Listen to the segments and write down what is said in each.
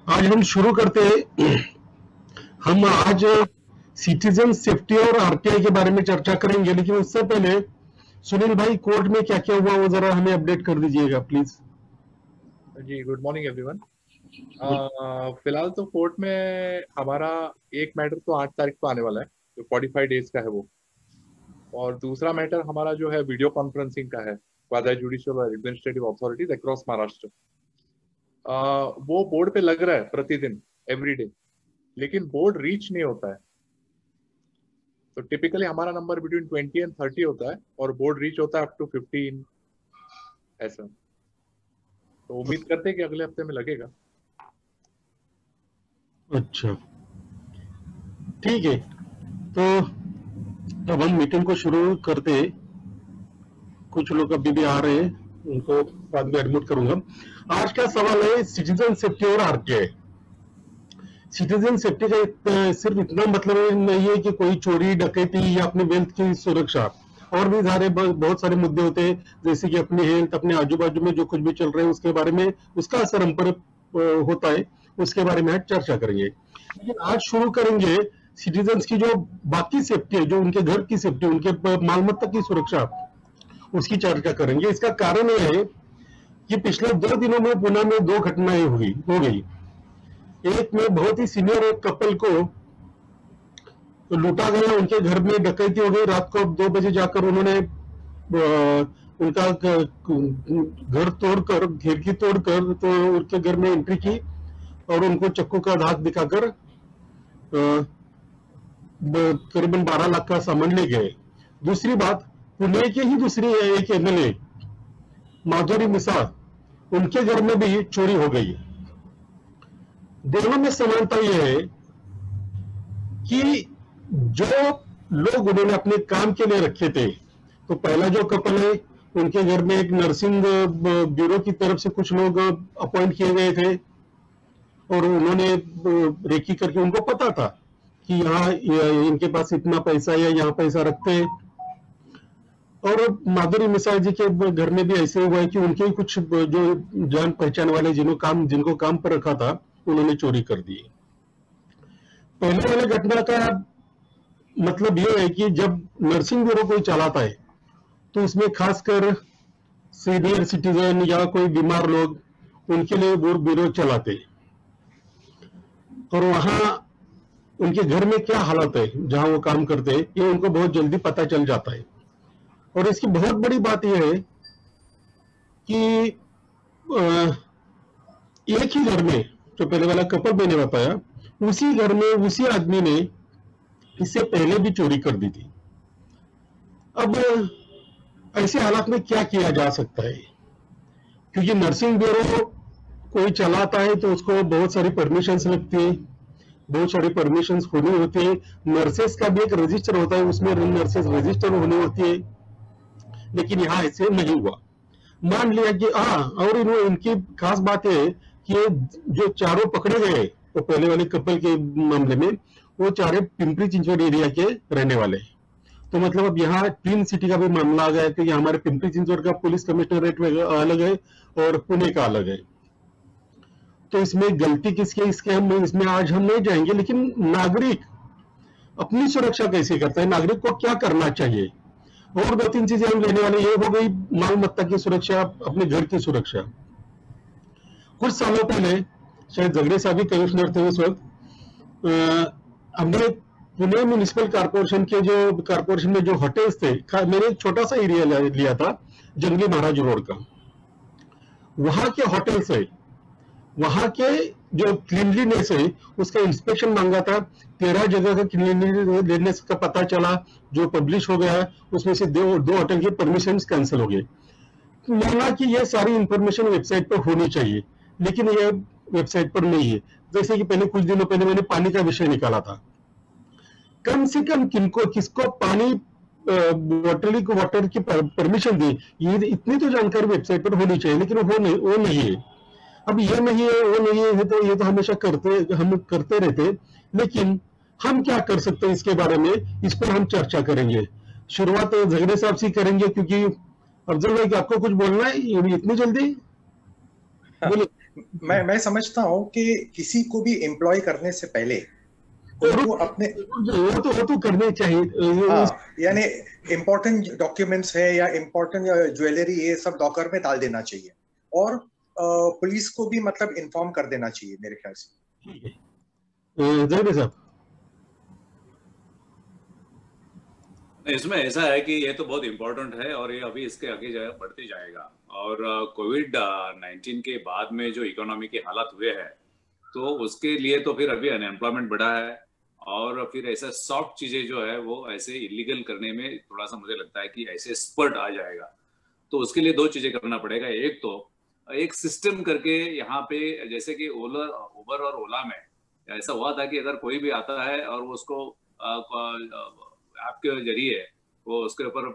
आज हम शुरू करते हैं। हम आज सिटीजन सेफ्टी और आरटीआई के बारे में चर्चा करेंगे, लेकिन उससे पहले सुनील भाई, कोर्ट में क्या क्या हुआ वो जरा हमें अपडेट कर दीजिएगा प्लीज। जी, गुड मॉर्निंग एवरीवन। फिलहाल तो कोर्ट में हमारा एक मैटर तो 8 तारीख को आने वाला है, जो 45 डेज का है वो। और दूसरा मैटर हमारा जो है वीडियो कॉन्फ्रेंसिंग का है, क्वाज़ी जुडिशियल और एडमिनिस्ट्रेटिव अथॉरिटीज अक्रॉस महाराष्ट्र। वो बोर्ड पे लग रहा है प्रतिदिन, एवरीडे, लेकिन बोर्ड रीच नहीं होता है। तो टिपिकली हमारा नंबर बिटवीन 20 एंड 30 होता है और बोर्ड रीच होता है अप टू 15 ऐसा। तो उम्मीद करते हैं कि अगले हफ्ते में लगेगा। अच्छा, ठीक है, तो अब हम मीटिंग को शुरू करते हैं। कुछ लोग अभी भी आ रहे हैं, उनको बाद में एडमिट करूंगा। आज का सवाल है सिटीजन सेफ्टी और आरटीआई। सिटीजन सेफ्टी का सिर्फ इतना मतलब नहीं है कि कोई चोरी डकैती या अपनी वेल्थ की सुरक्षा, और भी सारे बहुत सारे मुद्दे होते हैं, जैसे कि अपनी हेल्थ, अपने आजू बाजू में जो कुछ भी चल रहा है उसके बारे में, उसका असर हम पर होता है, उसके बारे में आज चर्चा करेंगे। लेकिन आज शुरू करेंगे सिटीजन्स की जो बाकी सेफ्टी है, जो उनके घर की सेफ्टी, उनके मालमत्ता की सुरक्षा, उसकी चर्चा करेंगे। इसका कारण यह है कि पिछले 2 दिनों में पुणे में 2 घटनाएं हो गई। एक में बहुत ही सीनियर एक कपल को लूटा गया, उनके घर में डकैती हो गई। रात को 2 बजे जाकर उन्होंने उनका घर तोड़कर, खिड़की तोड़कर तो उनके घर में एंट्री की और उनको चाकू का धाक दिखाकर करीबन 12 लाख का सामान ले गए। दूसरी बात, पुणे के ही दूसरी एक एमएलए माधुरी मिसाळ, उनके घर में भी चोरी हो गई। दोनों में समानता यह है कि जो लोग उन्होंने अपने काम के लिए रखे थे, तो पहला जो कपल है उनके घर में एक नर्सिंग ब्यूरो की तरफ से कुछ लोग अपॉइंट किए गए थे और उन्होंने रेकी करके, उनको पता था कि यहाँ इनके पास इतना पैसा है या यहाँ पैसा रखते हैं। और माधुरी मिसाळ जी के घर में भी ऐसे हुआ है कि उनके कुछ जो जान पहचान वाले जिनको काम पर रखा था, उन्होंने चोरी कर दी। पहले वाले घटना का मतलब यह है कि जब नर्सिंग ब्यूरो कोई चलाता है तो उसमें खासकर सीनियर सिटीजन या कोई बीमार लोग, उनके लिए वो ब्यूरो चलाते, और वहां उनके घर में क्या हालत है जहां वो काम करते हैं, ये उनको बहुत जल्दी पता चल जाता है। और इसकी बहुत बड़ी बात यह है कि एक ही घर में, जो पहले वाला कपल मैंने बताया, उसी घर में उसी आदमी ने इससे पहले भी चोरी कर दी थी। अब ऐसे हालात में क्या किया जा सकता है, क्योंकि नर्सिंग ब्यूरो कोई चलाता है तो उसको बहुत सारी परमिशंस लगती है, बहुत सारी परमिशंस होनी होती है। नर्सेस का भी एक रजिस्टर होता है, उसमें नर्सेस रजिस्टर होनी होती है, लेकिन यहाँ ऐसे नहीं हुआ। मान लिया कि और इनकी खास बात है कि जो चारों पकड़े गए तो पहले वाले कपल के मामले में, वो चारे पिंपरी चिंचवड एरिया के रहने वाले हैं। तो मतलब अब यहाँ ट्विन सिटी का भी मामला आ गया, क्योंकि हमारे पिंपरी चिंचवड का पुलिस कमिश्नरेट अलग है और पुणे का अलग है। तो इसमें गलती किसकी, इसमें आज हम नहीं जाएंगे, लेकिन नागरिक अपनी सुरक्षा कैसे करता है, नागरिक को क्या करना चाहिए, और 2-3 चीजें हम लेने वाले। ये हो गई मालमत्ता की सुरक्षा, अपने घर की सुरक्षा। कुछ सालों पहले, शायद झगड़े साहब भी कमिश्नर थे उस वक्त, हमने पुणे म्युनिसिपल कारपोरेशन में जो होटल्स थे, मैंने एक छोटा सा एरिया लिया था जंगली महाराज रोड का। वहां के होटल्स है, वहां के जो क्लीनलीनेस है, उसका इंस्पेक्शन मांगा था। 13 जगह का क्लीनलीनेस का पता चला, जो पब्लिश हो गया, उसमें से 2 होटल के परमिशन कैंसिल हो गए। माना कि ये सारी इंफॉर्मेशन वेबसाइट पर होनी चाहिए, लेकिन ये वेबसाइट पर नहीं है। जैसे कि पहले कुछ दिनों पहले मैंने पानी का विषय निकाला था, कम से कम किसको पानी वाटर की परमिशन दी, ये इतनी तो जानकारी वेबसाइट पर होनी चाहिए, लेकिन वो नहीं है। अब ये नहीं है, वो नहीं है, तो ये तो हमेशा हम करते रहते। लेकिन हम क्या कर सकते हैं इसके बारे में, इस पर हम चर्चा करेंगे। शुरुआत झगड़े साहब से करेंगे, क्योंकि अफजल भाई आपको कुछ बोलना है इतनी जल्दी? बोलिए। मैं समझता हूँ कि किसी को भी एम्प्लॉय करने से पहले उनको अपने वो तो करने चाहिए। हाँ, यानी इम्पोर्टेंट डॉक्यूमेंट्स है या इम्पोर्टेंट ज्वेलरी, ये सब लॉकर में डाल देना चाहिए, और पुलिस को भी मतलब इन्फॉर्म कर देना चाहिए मेरे ख्याल से। जरूर साहब। इसमें ऐसा है कि ये तो बहुत इम्पोर्टेंट है और ये अभी इसके आगे बढ़ते जाएगा। और कोविड-19 के बाद में जो इकोनॉमी के हालात हुए हैं, तो उसके लिए तो फिर अभी अनएम्प्लॉयमेंट बढ़ा है, और फिर ऐसा सॉफ्ट चीजें जो है वो ऐसे इलीगल करने में थोड़ा सा मुझे लगता है कि ऐसे स्पर्ट आ जाएगा। तो उसके लिए दो चीजें करना पड़ेगा। एक तो एक सिस्टम करके यहाँ पे, जैसे कि उबर और ओला में ऐसा हुआ था कि अगर कोई भी आता है और वो उसको ऐप के जरिए वो उसके ऊपर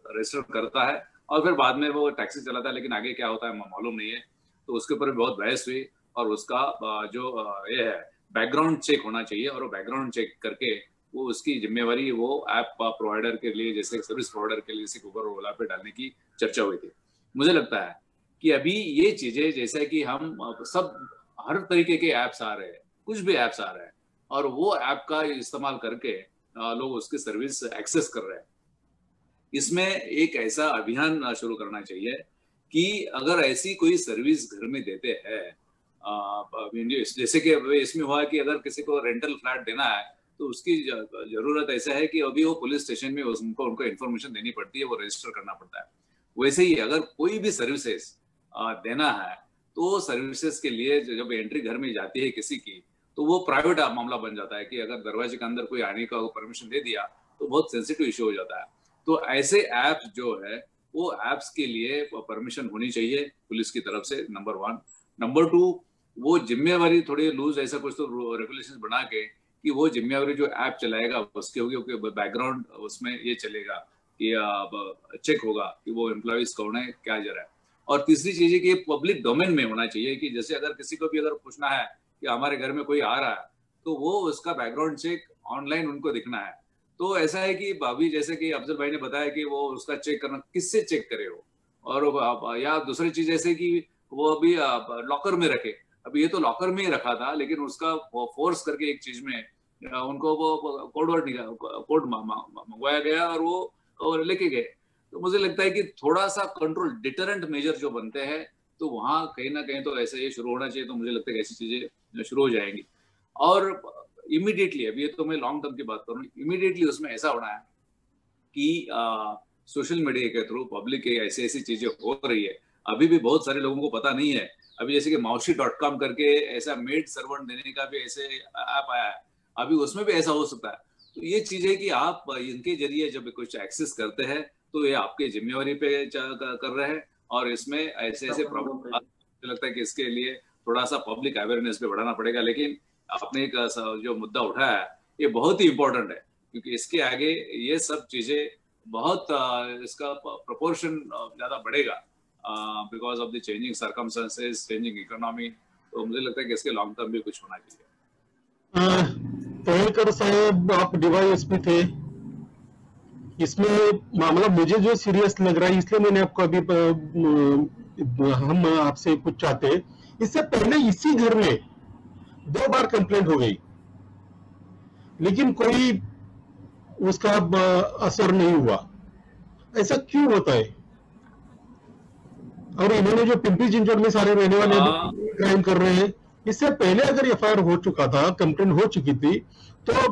रजिस्टर करता है और फिर बाद में वो टैक्सी चलाता है, लेकिन आगे क्या होता है मालूम नहीं है। तो उसके ऊपर भी बहुत बहस हुई, और उसका जो ये है बैकग्राउंड चेक होना चाहिए, और वो बैकग्राउंड चेक करके वो उसकी जिम्मेवारी वो ऐप प्रोवाइडर के लिए, जैसे सर्विस प्रोवाइडर के लिए जैसे उबर और ओला पे डालने की चर्चा हुई थी। मुझे लगता है कि अभी ये चीजें, जैसे कि हम सब हर तरीके के ऐप्स आ रहे हैं, कुछ भी ऐप्स आ रहे हैं, और वो ऐप का इस्तेमाल करके लोग उसकी सर्विस एक्सेस कर रहे हैं। इसमें एक ऐसा अभियान शुरू करना चाहिए कि अगर ऐसी कोई सर्विस घर में देते हैं, जैसे कि इसमें हुआ कि अगर किसी को रेंटल फ्लैट देना है तो उसकी जरूरत ऐसा है कि अभी वो पुलिस स्टेशन में उनको इन्फॉर्मेशन देनी पड़ती है, वो रजिस्टर करना पड़ता है। वैसे ही अगर कोई भी सर्विसेज देना है तो सर्विसेज के लिए जब एंट्री घर में जाती है किसी की, तो वो प्राइवेट मामला बन जाता है कि अगर दरवाजे के अंदर कोई आने का परमिशन दे दिया तो बहुत सेंसिटिव इश्यू हो जाता है। तो ऐसे ऐप्स जो है वो ऐप्स के लिए परमिशन होनी चाहिए पुलिस की तरफ से, नंबर 1। नंबर 2, वो जिम्मेवारी थोड़ी लूज, ऐसा कुछ तो रेगुलेशन बना के कि वो जिम्मेवारी जो ऐप चलाएगा उसके होगी, बैकग्राउंड उसमें ये चलेगा कि चेक होगा कि वो एम्प्लॉइज कौन है, क्या जरा है। और तीसरी चीज है कि पब्लिक डोमेन में होना चाहिए कि जैसे अगर किसी को भी अगर पूछना है कि हमारे घर में कोई आ रहा है तो वो उसका बैकग्राउंड चेक ऑनलाइन उनको दिखना है। तो ऐसा है कि भाभी, जैसे कि अफजल भाई ने बताया कि वो उसका चेक करना, किससे चेक करे वो, और या दूसरी चीज ऐसे कि वो अभी लॉकर में रखे। अभी ये तो लॉकर में ही रखा था, लेकिन उसका फोर्स करके एक चीज में उनको वो कोड मंगवाया गया और वो लेके गए। तो मुझे लगता है कि थोड़ा सा कंट्रोल, डिटरेंट मेजर जो बनते हैं, तो वहां कहीं ना कहीं तो ऐसा ये शुरू होना चाहिए। तो मुझे लगता है कि ऐसी चीजें शुरू हो जाएंगी। और इमीडिएटली, अभी ये तो मैं लॉन्ग टर्म की बात करूँ, इमीडिएटली उसमें ऐसा होना है कि सोशल मीडिया के थ्रू पब्लिक के ऐसी ऐसी चीजें हो रही है, अभी भी बहुत सारे लोगों को पता नहीं है। अभी जैसे कि maushi.com करके ऐसा मेड सर्वेंट देने का भी ऐसे ऐप आया है, अभी उसमें भी ऐसा हो सकता है। तो ये चीज है कि आप इनके जरिए जब कुछ एक्सेस करते हैं तो ये आपके जिम्मेवारी पे कर रहे हैं, और इसमें ऐसे ऐसे प्रॉब्लम, मुझे लगता है कि इसके लिए थोड़ा सा पब्लिक अवेयरनेस पे बढ़ाना पड़ेगा। लेकिन आपने जो मुद्दा उठाया है ये बहुत ही इंपॉर्टेंट है, क्योंकि इसके आगे ये सब चीजें बहुत इसका प्रोपोर्शन ज्यादा बढ़ेगा because of the changing circumstances, changing economy. तो मुझे लगता है कि इसके लॉन्ग टर्म भी कुछ होना चाहिए। तोड़कर साहब, आप डिवाइस में थे, इसमें मामला मुझे जो सीरियस लग रहा है, इसलिए मैंने आपको अभी हम आपसे कुछ चाहते हैं। इससे पहले इसी घर में 2 बार कंप्लेंट हो गई, लेकिन कोई उसका असर नहीं हुआ। ऐसा क्यों होता है? और इन्होंने जो पिंपरी चिंचवड में सारे रहने वाले क्राइम कर रहे हैं, इससे पहले अगर एफआईआर हो चुका था, कंप्लेंट हो चुकी थी, तो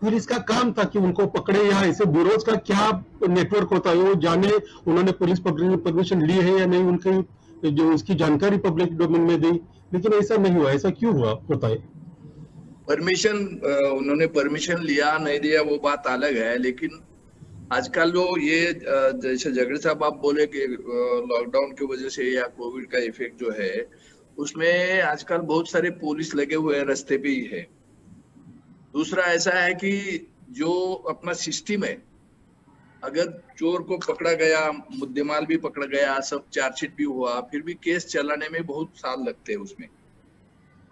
पुलिस का काम था कि उनको पकड़े, या ऐसे ब्यूरोज का क्या नेटवर्क होता है वो जाने, उन्होंने पुलिस परमिशन ली है या नहीं, उनकी जो उसकी जानकारी पब्लिक डोमेन में दी। लेकिन ऐसा नहीं हुआ। ऐसा क्यों हुआ होता है? परमिशन, उन्होंने परमिशन लिया नहीं दिया वो बात अलग है, लेकिन आजकल जो ये जैसे झगड़े साहब आप बोले कि लॉकडाउन की वजह से या कोविड का इफेक्ट जो है, उसमें आजकल बहुत सारे पुलिस लगे हुए हैं, रास्ते पे ही है। दूसरा ऐसा है कि जो अपना सिस्टम है, अगर चोर को पकड़ा गया, मुद्देमाल भी पकड़ा गया, सब चार्जशीट भी हुआ, फिर भी केस चलाने में बहुत साल लगते हैं उसमें,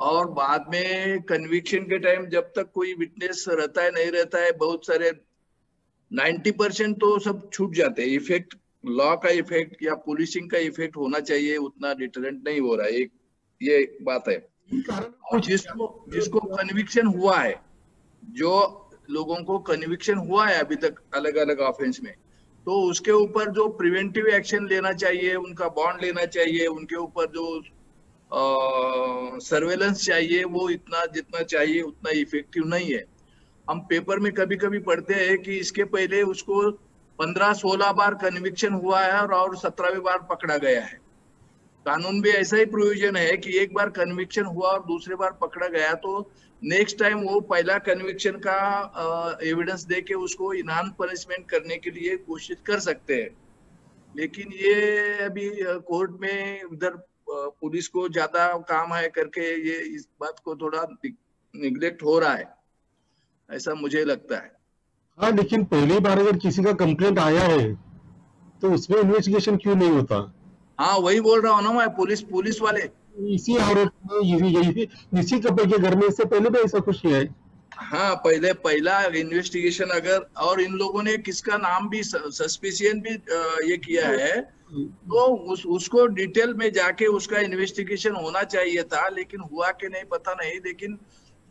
और बाद में कन्विक्शन के टाइम जब तक कोई विटनेस रहता है नहीं रहता है, बहुत सारे 90% तो सब छूट जाते हैं, इफेक्ट लॉ का इफेक्ट या पुलिसिंग का इफेक्ट होना चाहिए उतना डिटरेंट नहीं हो रहा है, एक ये बात है। और जिसको कन्विक्शन हुआ है, जो लोगों को कन्विक्शन हुआ है अभी तक अलग अलग ऑफेंस में, तो उसके ऊपर जो प्रिवेंटिव एक्शन लेना चाहिए, उनका बॉन्ड लेना चाहिए, उनके ऊपर जो सर्वेलेंस चाहिए, वो इतना जितना चाहिए उतना इफेक्टिव नहीं है। हम पेपर में कभी कभी पढ़ते हैं कि इसके पहले उसको 15-16 बार कन्विक्शन हुआ है और 17वीं बार पकड़ा गया है। कानून भी ऐसा ही प्रोविजन है कि एक बार कन्विक्शन हुआ और दूसरे बार पकड़ा गया तो नेक्स्ट टाइम वो पहला कन्विक्शन का एविडेंस दे के उसको इनहांस पनिशमेंट करने के लिए कोशिश कर सकते हैं। लेकिन ये अभी कोर्ट में उधर पुलिस को ज्यादा काम है करके ये इस बात को थोड़ा निग्लेक्ट हो रहा है, ऐसा मुझे लगता है। हाँ, लेकिन पहली बार अगर किसी का कंप्लेंट आया है तो उसमें इन्वेस्टिगेशन क्यों नहीं होता? हाँ, वही बोल रहा हूँ ना मैं, पुलिस वाले इसी आरोप में इसी कपड़े के घर में इससे पहले भी ऐसा कुछ किया है। हाँ, पहला इन्वेस्टिगेशन अगर, और इन लोगों ने किसका नाम भी सस्पिशियन भी ये किया है, तो उसको डिटेल में जाके उसका इन्वेस्टिगेशन होना चाहिए था, लेकिन हुआ कि नहीं पता नहीं। लेकिन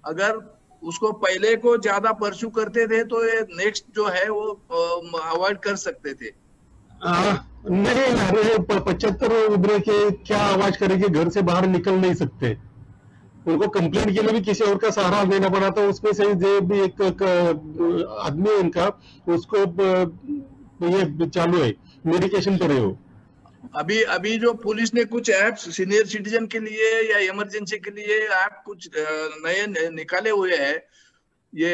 अगर उसको पहले को ज्यादा परस्यू करते थे तो ये नेक्स्ट जो है वो अवॉइड कर सकते थे। नहीं, अरे 75 उम्र के क्या आवाज करेंगे, घर से बाहर निकल नहीं सकते। उनको कंप्लेंट के लिए भी किसी और का सहारा लेना पड़ा था। उसमें से जो भी एक आदमी है उनका, उसको ये चालू है, मेडिकेशन पर है वो। अभी जो पुलिस ने कुछ ऐप सीनियर सिटीजन के लिए या इमरजेंसी के लिए ऐप कुछ नए निकाले हुए हैं, ये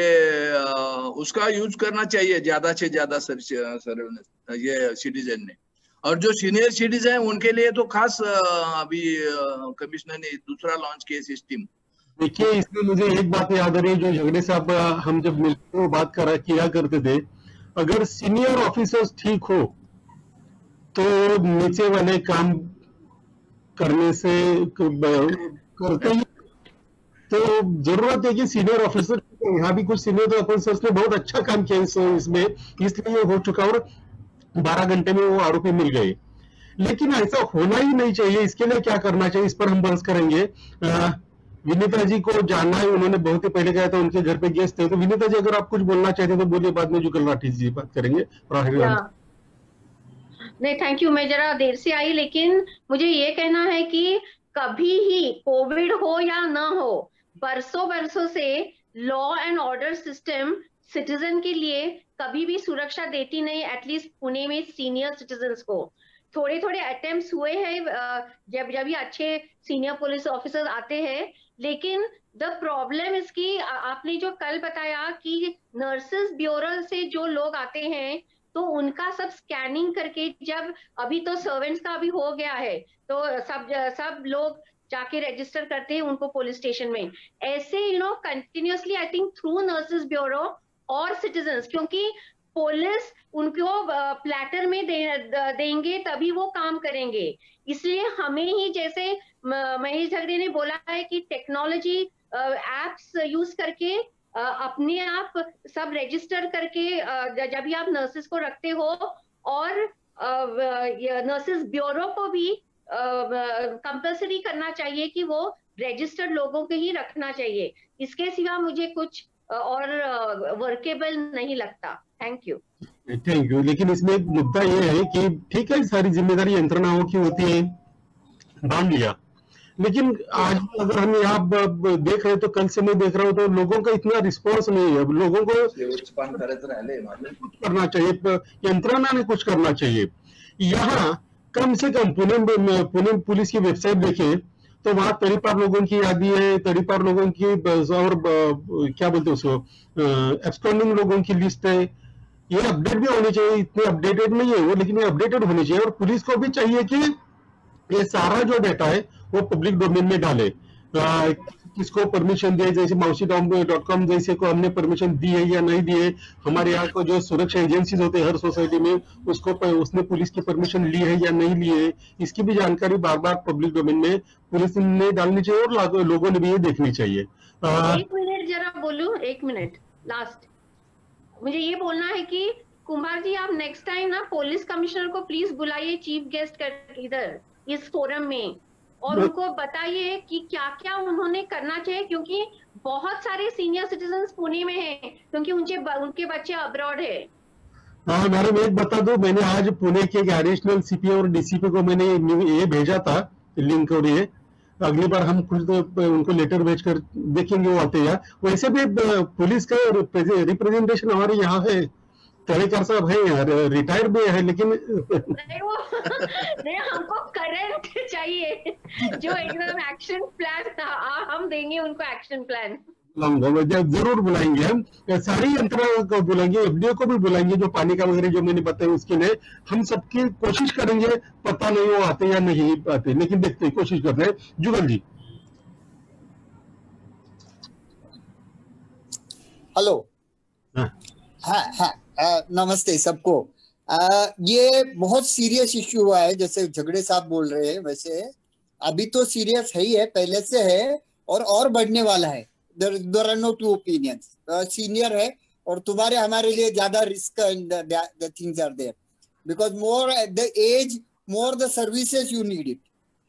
उसका यूज करना चाहिए ज्यादा से ज्यादा ये सिटीजन ने। और जो सीनियर सिटीजन है उनके लिए तो खास अभी कमिश्नर ने दूसरा लॉन्च किया सिस्टम। देखिए, इसमें मुझे एक बात याद आ रही है, जो झगड़े साहब हम जब मिलते वो बात किया करते थे, अगर सीनियर ऑफिसर्स ठीक हो तो नीचे वाले काम करने से करते ही। तो जरूरत है कि सीनियर ऑफिसर, यहाँ भी कुछ सीनियर ऑफिसर्स ने बहुत अच्छा काम किया इसमें, इसलिए हो चुका और 12 घंटे में वो आरोपी मिल गए। लेकिन ऐसा होना ही नहीं चाहिए। इसके लिए क्या करना चाहिए, इस पर हम बहस करेंगे। विनीता जी को जानना है, उन्होंने बहुत ही पहले कहा था, उनके घर पे गेस्ट थे। तो विनीता जी, अगर आप कुछ बोलना चाहते तो बोलिए, बाद में जुगल राठी जी बात करेंगे। नहीं, थैंक यू। मैं जरा देर से आई, लेकिन मुझे ये कहना है कि कभी ही कोविड हो या ना हो, बरसों से law and order system citizen के लिए कभी भी सुरक्षा देती नहीं। एटलीस्ट पुणे में सीनियर सिटीजन्स को थोड़े अटेम्प्ट्स हुए हैं जब ये अच्छे सीनियर पुलिस ऑफिसर्स आते हैं, लेकिन द प्रॉब्लम इसकी आपने जो कल बताया कि नर्सेस ब्यूरो से जो लोग आते हैं तो उनका सब स्कैनिंग करके, जब अभी तो सर्वेंट्स का भी हो गया है तो सब लोग जाके रजिस्टर करते हैं उनको पुलिस स्टेशन में। ऐसे continuously I think through nurses bureau और सिटीजन्स, क्योंकि पुलिस उनको प्लेटर में देंगे तभी वो काम करेंगे। इसलिए हमें ही, जैसे महेश झगड़े ने बोला है कि टेक्नोलॉजी एप्स यूज करके अपने आप सब रजिस्टर करके, जब भी आप नर्सेस को रखते हो, और नर्सेस ब्यूरो को भी कंपल्सरी करना चाहिए कि वो रजिस्टर्ड लोगों के ही रखना चाहिए। इसके सिवा मुझे कुछ और वर्केबल नहीं लगता। Thank you. लेकिन इसमें एक मुद्दा ये है कि ठीक है, सारी जिम्मेदारी यंत्रणाओं की होती है, मान लिया, लेकिन आज अगर हम यहाँ देख रहे हैं तो कल से मैं देख रहा हूँ तो लोगों का इतना रिस्पॉन्स नहीं है। लोगों को कुछ करना चाहिए, यंत्रणा ने कुछ करना चाहिए। यहाँ कम से कम पुणे पुलिस की वेबसाइट देखें तो वहां तड़ीपार लोगों की यादी है, तड़ीपार लोगों की और क्या बोलते हैं उसको, एब्सकॉन्डिंग लोगों की लिस्ट है। ये अपडेट भी होनी चाहिए, इतने अपडेटेड नहीं है वो, लेकिन ये अपडेटेड होनी चाहिए। और पुलिस को भी चाहिए कि ये सारा जो डेटा है वो पब्लिक डोमेन में डाले। किसको परमिशन दिए, जैसे mausi.com जैसे को हमने परमिशन दी है या नहीं दी है। हमारे यहाँ को जो सुरक्षा एजेंसीज होते हैं हर सोसाइटी में, उसने पुलिस की परमिशन ली है या नहीं ली है, इसकी भी जानकारी बार बार पब्लिक डोमेन में पुलिस ने डालनी चाहिए और लोगों ने भी ये देखनी चाहिए। 1 मिनट जरा बोलूं, 1 मिनट लास्ट। मुझे ये बोलना है कि कुमार जी, आप नेक्स्ट टाइम ना पुलिस कमिश्नर को प्लीज बुलाइए चीफ गेस्ट कर इधर इस फोरम में, और उनको बताइए कि क्या क्या उन्होंने करना चाहिए, क्योंकि बहुत सारे सीनियर सिटीजन्स पुणे में हैं, क्योंकि उनके बच्चे अब्रॉड है। हाँ मैडम, एक बता दो, मैंने आज पुणे के एडिशनल सीपी और डीसीपी को मैंने ये भेजा था लिंक, और ये अगली बार हम कुछ तो उनको लेटर भेजकर देखेंगे वो आते हैं। वैसे भी पुलिस का रिप्रेजेंटेशन हमारे यहाँ है, तड़ेकर साहब है यार, रिटायर्ड भी है, लेकिन नहीं वो नहीं, हमको करंट चाहिए जो एकदम एक्शन प्लान, हम देंगे उनको एक्शन प्लान। जरूर बुलाएंगे हम, सारी यंत्रणा को बुलाएंगे, एफडीओ को भी बुलाएंगे, जो पानी का वगैरह जो मैंने बताया उसके लिए हम सबकी कोशिश करेंगे। पता नहीं वो आते या नहीं आते, लेकिन देखते हैं, कोशिश करते हैं। जुगल जी। हेलो। हाँ, नमस्ते सबको। ये बहुत सीरियस इश्यू हुआ है, जैसे झगड़े साहब बोल रहे हैं, वैसे अभी तो सीरियस है ही है, पहले से है और बढ़ने वाला है। there are no two opinions. Senior है और तुम्हारे हमारे लिए ज्यादा risk the things are there, because more the age, more the services you need it,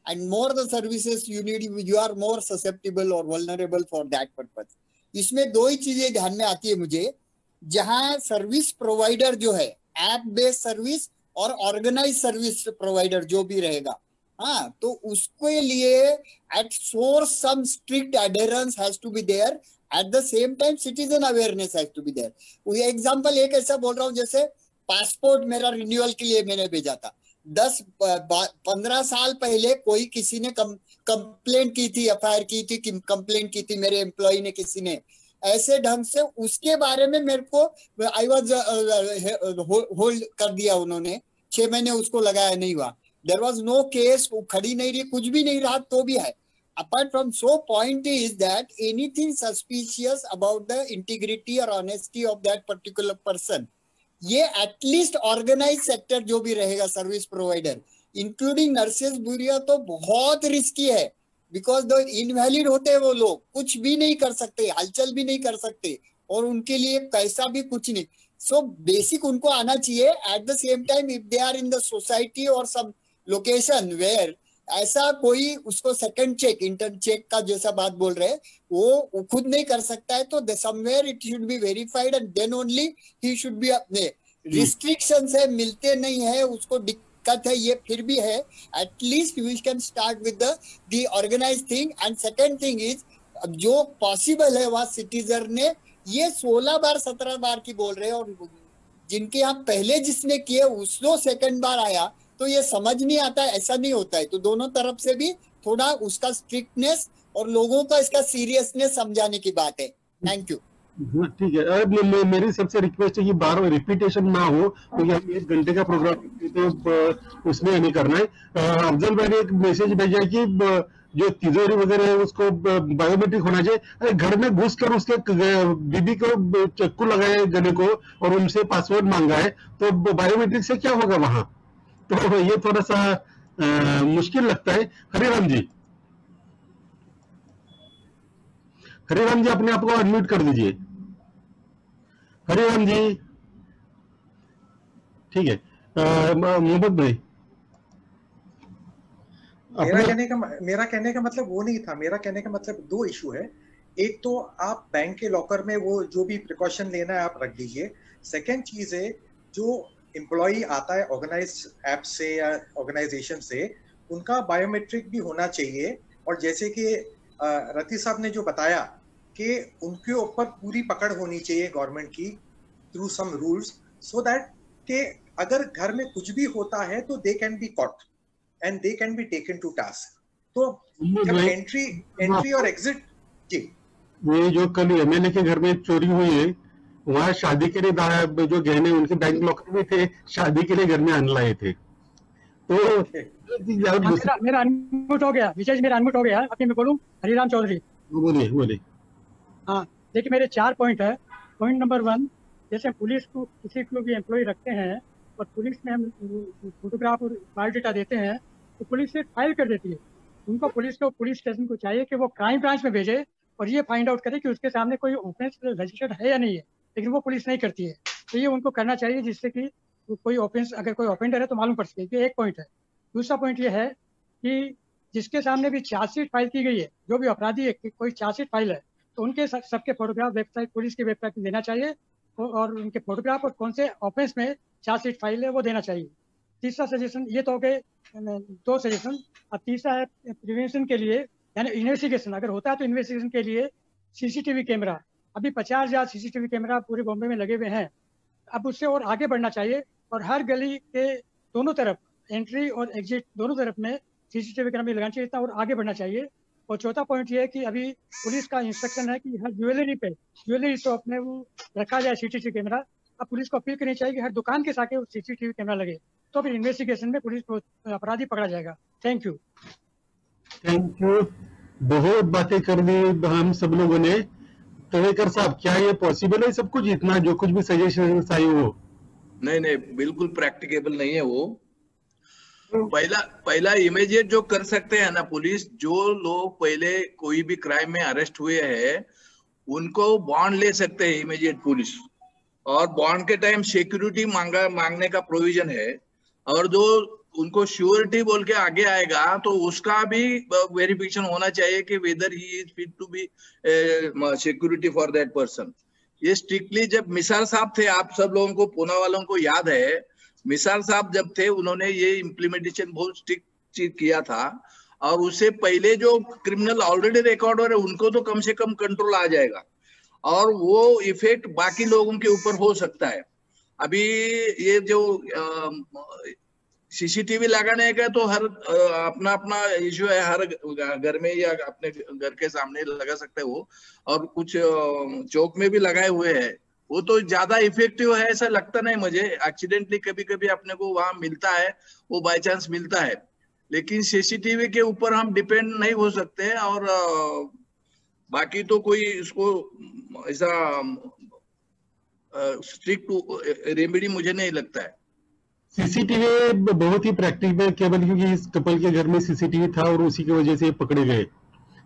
and more the services you need, you are more susceptible or vulnerable for that purpose. इसमें दो ही चीजें ध्यान में आती है मुझे, जहां सर्विस प्रोवाइडर जो है, ऐप बेस्ड सर्विस और ऑर्गेनाइज सर्विस प्रोवाइडर जो भी रहेगा, हाँ, तो उसके लिए at source some strict adherence has to be there, at the same time citizen awareness has to be there. ये एग्जांपल एक ऐसा बोल रहा हूँ, जैसे पासपोर्ट मेरा रिन्यूअल के लिए मैंने भेजा था, 10-15 साल पहले कोई किसी ने कंप्लेंट की थी, एफआईआर की थी, कंप्लेंट की थी मेरे एम्प्लॉय ने, किसी ने ऐसे ढंग से, उसके बारे में मेरे को आई वाज होल्ड कर दिया उन्होंने, 6 महीने उसको लगाया, नहीं हुआ। There was no case, वो खड़ी नहीं रही, कुछ भी नहीं रहा, तो भी है। Apart from, so point is that anything suspicious about the integrity or honesty of that particular person, ये at least organized sector जो भी रहेगा service provider, including nurses bureau, तो बहुत रिस्की है, बिकॉज द इनवैलिड होते हैं वो लोग, कुछ भी नहीं कर सकते, हलचल भी नहीं कर सकते, और उनके लिए पैसा भी कुछ नहीं। सो बेसिक उनको आना चाहिए। At the same time if they are in the society और सम लोकेशन वेयर ऐसा कोई उसको सेकंड चेक, इंटर चेक का जैसा बात बोल रहे हैं, वो खुद नहीं कर सकता है, तो somewhere it should be verified and then only he should be. अपने रिस्ट्रिक्शंस है, मिलते नहीं है, उसको दिक्कत है, ये फिर भी है। At least we can start with the organise thing. And second thing is, जो पॉसिबल है वहाँ सिटीजन ने ये 16 बार 17 बार की बोल रहे हैं, और जिनके यहाँ पहले जिसने किए उसको सेकंड बार आया, तो ये समझ नहीं आता, ऐसा नहीं होता है। तो दोनों तरफ से भी थोड़ा उसका स्ट्रिक्टनेस और लोगों का इसका सीरियसनेस समझाने की बात है। Thank you. ठीक है, मेरी सबसे रिक्वेस्ट है कि बार बार रिपीटेशन ना हो, क्योंकि हम 1 घंटे का प्रोग्राम तो उसमें नहीं करना है। अफजल भाई ने एक मैसेज भेजा है कि जो तिजोरी वगैरह है उसको बायोमेट्रिक होना चाहिए। अरे घर में घुस कर उसके बीबी को चक्कू लगाए गले को और उनसे पासवर्ड मांगा है, तो बायोमेट्रिक से क्या होगा वहां? तो ये थोड़ा सा मुश्किल लगता है। हरिराम जी, हरिराम जी अपने आप को अनम्यूट कर दीजिए। हरिराम जी, ठीक है। मोहम्मद भाई, मेरा कहने का मतलब वो नहीं था। मेरा कहने का मतलब 2 इशू है। एक तो आप बैंक के लॉकर में वो जो भी प्रिकॉशन लेना है आप रख दीजिए। सेकंड चीज है, जो एम्प्लॉई आता है ऑर्गेनाइज ऐप से या ऑर्गेनाइजेशन से, उनका बायोमेट्रिक भी होना चाहिए। और जैसे कि रति साहब ने जो बताया कि उनके ऊपर पूरी पकड़ होनी चाहिए गवर्नमेंट की through some rules, so that कि अगर घर में कुछ भी होता है तो they can be caught and they can be taken to task. तो जब एंट्री और एग्जिट, जी, ये जो कल एमएलए के घर में चोरी हुई है, वहाँ शादी के लिए जो गहने उनके बैंक लॉकर में थे, शादी के लिए घर में आने लाए थे। तो मेरा अनम्यूट हो गया, विशेष मेरा अनम्यूट हो गया। अभी मैं बोलूं, हरिराम चौधरी। बोलिए। हाँ, देखिए मेरे 4 पॉइंट है। पॉइंट नंबर 1, जैसे पुलिस को किसी को भी एम्प्लॉय रखते हैं और पुलिस में हम फोटोग्राफ और बायोडाटा देते हैं, तो पुलिस से फाइल कर देती है। उनको पुलिस स्टेशन को चाहिए कि वो क्राइम ब्रांच में भेजे और ये फाइंड आउट करे कि उसके सामने कोई ऑफेंस रजिस्टर्ड है या नहीं है, लेकिन वो पुलिस नहीं करती है। तो ये उनको करना चाहिए, जिससे कि कोई ऑफेंस, अगर कोई ऑफेंडर है तो मालूम पड़ सके। ये एक पॉइंट है। दूसरा पॉइंट ये है कि जिसके सामने भी चार्जशीट फाइल की गई है, जो भी अपराधी है, कोई चार्जशीट फाइल है, तो उनके सबके फोटोग्राफ वेबसाइट, पुलिस की वेबसाइट में देना चाहिए, और उनके फोटोग्राफ और कौन से ऑफेंस में चार्जशीट फाइल है वो देना चाहिए। तीसरा सजेशन, ये तो हो गए 2 सजेशन। अब तीसरा है प्रिवेंशन के लिए, यानी इन्वेस्टिगेशन अगर होता है तो इन्वेस्टिगेशन के लिए सीसीटीवी कैमरा, अभी 50,000 सीसीटीवी कैमरा पूरे बॉम्बे में लगे हुए हैं। अब उससे और आगे बढ़ना चाहिए, और हर गली के दोनों तरफ, एंट्री और एग्जिट दोनों तरफ में सीसीटीवी कैमरा लगाना चाहिए, इतना और आगे बढ़ना चाहिए। और चौथा पॉइंट ये है कि अभी पुलिस का इंस्ट्रक्शन है कि हर ज्वेलरी शॉप में वो रखा जाए सीसीटीवी कैमरा। अब पुलिस को अपील करनी चाहिए कि हर दुकान के साथ सीसीटीवी कैमरा लगे, तो फिर इन्वेस्टिगेशन में पुलिस को अपराधी पकड़ा जाएगा। Thank you. बहुत बातें कर दी हम सब लोगों ने। तवेकर साहब, क्या ये पॉसिबल है सब कुछ, इतना जो कुछ भी सजेशन आई हो? नहीं, बिल्कुल प्रैक्टिकेबल नहीं है वो। पहला इमीडिएट जो कर सकते हैं ना पुलिस, जो लोग पहले कोई भी क्राइम में अरेस्ट हुए हैं उनको बॉन्ड ले सकते हैं इमीडिएट पुलिस, और बॉन्ड के टाइम सिक्योरिटी मांगने का प्रोविजन है। और जो उनको श्योरिटी बोल के आगे आएगा तो उसका भी वेरिफिकेशन होना चाहिए कि whether he is fit to be security for that person. ये स्ट्रिक्टली जब मिसाल साहब थे, आप सब लोगों को, पूना वालों को याद है, मिसाल साहब जब थे उन्होंने ये इम्प्लीमेंटेशन बहुत स्ट्रिक्ट किया था। और उससे पहले जो क्रिमिनल ऑलरेडी रिकॉर्ड हो रहे उनको तो कम से कम कंट्रोल आ जाएगा, और वो इफेक्ट बाकी लोगों के ऊपर हो सकता है। अभी ये जो सीसीटीवी लगाने का तो हर अपना अपना इश्यू है, हर घर में या अपने घर के सामने लगा सकते हैं वो, और कुछ चौक में भी लगाए हुए हैं। वो तो ज्यादा इफेक्टिव है ऐसा लगता नहीं मुझे। एक्सीडेंटली कभी कभी अपने को वहां मिलता है, वो बाय चांस मिलता है, लेकिन सीसीटीवी के ऊपर हम डिपेंड नहीं हो सकते। और बाकी तो कोई इसको ऐसा स्ट्रिक्ट रेमेडी मुझे नहीं लगता है। सीसीटीवी बहुत ही प्रैक्टिकल, केवल क्योंकि इस कपल के घर में सीसीटीवी था और उसी की वजह से पकड़े गए,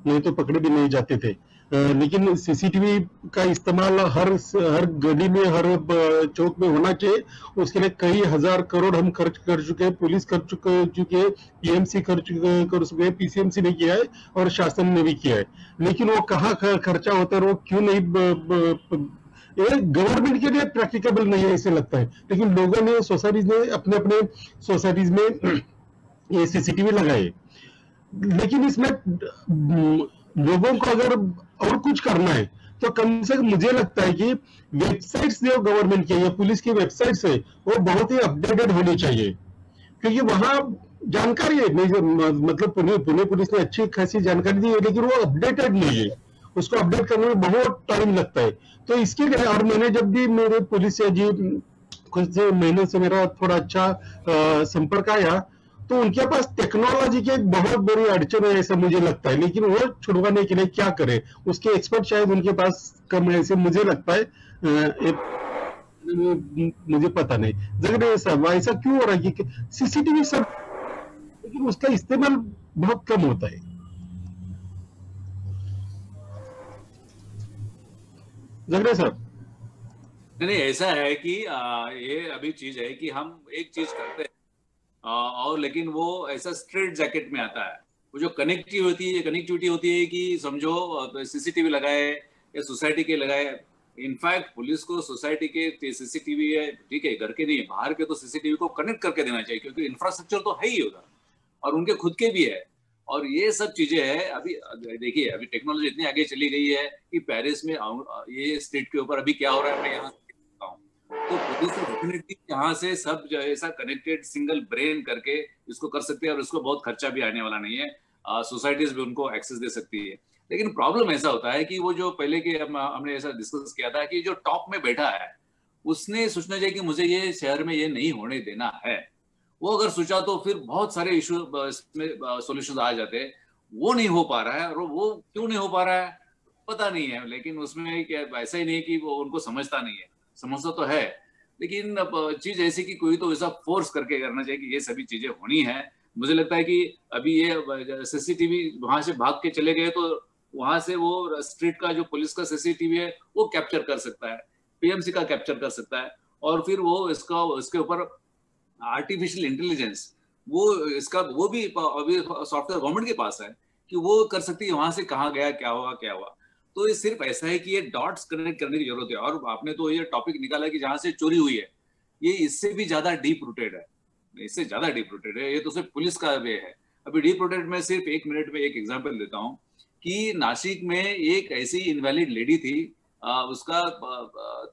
नहीं तो पकड़े भी नहीं जाते थे। लेकिन सीसीटीवी का इस्तेमाल हर गली में, हर चौक में होना चाहिए। उसके लिए कई हजार करोड़ हम खर्च कर चुके हैं, पुलिस कर चुके हैं, पीएमसी कर चुके हैं, पीसीएमसी ने किया है और शासन ने भी किया है। लेकिन वो कहाँ खर्चा होता है, वो क्यों नहीं, ये गवर्नमेंट के लिए प्रैक्टिकेबल नहीं है ऐसे लगता है। लेकिन लोगों ने, सोसाइटीज ने अपने सोसाइटीज में ये सीसीटीवी लगाए। लेकिन इसमें लोगों को अगर और कुछ करना है तो कम से कम मुझे लगता है कि वेबसाइट्स जो गवर्नमेंट की या पुलिस की वेबसाइट्स है वो बहुत ही अपडेटेड होनी चाहिए, क्योंकि वहां जानकारी है। मतलब पुणे पुलिस ने अच्छी खासी जानकारी दी है, लेकिन वो अपडेटेड नहीं है। उसको अपडेट करने में बहुत टाइम लगता है। तो इसके लिए, और मैंने जब भी मेरे पुलिस से जी कुछ महीने से मेरा थोड़ा अच्छा संपर्क आया, तो उनके पास टेक्नोलॉजी की एक बहुत बड़ी अड़चन है ऐसा मुझे लगता है। लेकिन वो छुड़वाने के लिए क्या करे, उसके एक्सपर्ट शायद उनके पास कम है ऐसे मुझे लगता है। मुझे पता नहीं जगह ऐसा क्यों हो रहा है कि सीसीटीवी सब, लेकिन उसका इस्तेमाल बहुत कम होता है। जगह साहब, नहीं, ऐसा है कि ये अभी चीज है कि हम एक चीज करते हैं और लेकिन वो ऐसा स्ट्रेट जैकेट में आता है। वो जो कनेक्टिविटी होती है कि समझो सीसीटीवी लगाए या सोसाइटी के लगाए। इनफैक्ट पुलिस को सोसाइटी के सीसीटीवी है, ठीक है, घर के नहीं, बाहर के तो सीसीटीवी को कनेक्ट करके देना चाहिए, क्योंकि इंफ्रास्ट्रक्चर तो है ही होगा और उनके खुद के भी है। और ये सब चीजें है। अभी देखिए, अभी टेक्नोलॉजी इतनी आगे चली गई है कि पेरिस में ये स्ट्रीट के ऊपर अभी क्या हो रहा है मैं यहाँ देखता हूँ। तो पुलिस को डेफिनेटली यहाँ से सब जो ऐसा कनेक्टेड सिंगल ब्रेन करके इसको कर सकते हैं, और उसको बहुत खर्चा भी आने वाला नहीं है। सोसाइटीज भी उनको एक्सेस दे सकती है। लेकिन प्रॉब्लम ऐसा होता है कि वो जो पहले के हमने ऐसा डिस्कस किया था कि जो टॉप में बैठा है उसने सोचना चाहिए कि मुझे ये शहर में ये नहीं होने देना है। वो अगर सोचा तो फिर बहुत सारे इशू इसमें सॉल्यूशंस आ जाते हैं। वो नहीं हो पा रहा है, और वो क्यों नहीं हो पा रहा है पता नहीं है। लेकिन उसमें क्या, ऐसा ही नहीं कि वो उनको समझता नहीं है, समझता तो है। लेकिन चीज ऐसी कि कोई तो ऐसा फोर्स करके करना चाहिए कि ये सभी चीजें होनी है। मुझे लगता है कि अभी ये सीसीटीवी वहां से भाग के चले गए तो वहां से वो स्ट्रीट का जो पुलिस का सीसीटीवी है वो कैप्चर कर सकता है, पीएमसी का कैप्चर कर सकता है, और फिर वो इसके ऊपर आर्टिफिशियल इंटेलिजेंस वो भी अभी सॉफ्टवेयर गवर्नमेंट के पास है कि वो कर सकती है वहां से कहाँ गया, क्या हुआ। तो ये सिर्फ ऐसा है कि ये डॉट्स कनेक्ट करने की जरूरत है। और आपने तो ये टॉपिक निकाला कि जहां से चोरी हुई है, ये इससे भी ज्यादा डीप रूटेड है। ये तो सिर्फ पुलिस का वे है। अभी डीप रूटेड में सिर्फ 1 मिनट में एक एग्जांपल देता हूँ कि नासिक में एक ऐसी इनवैलिड लेडी थी, उसका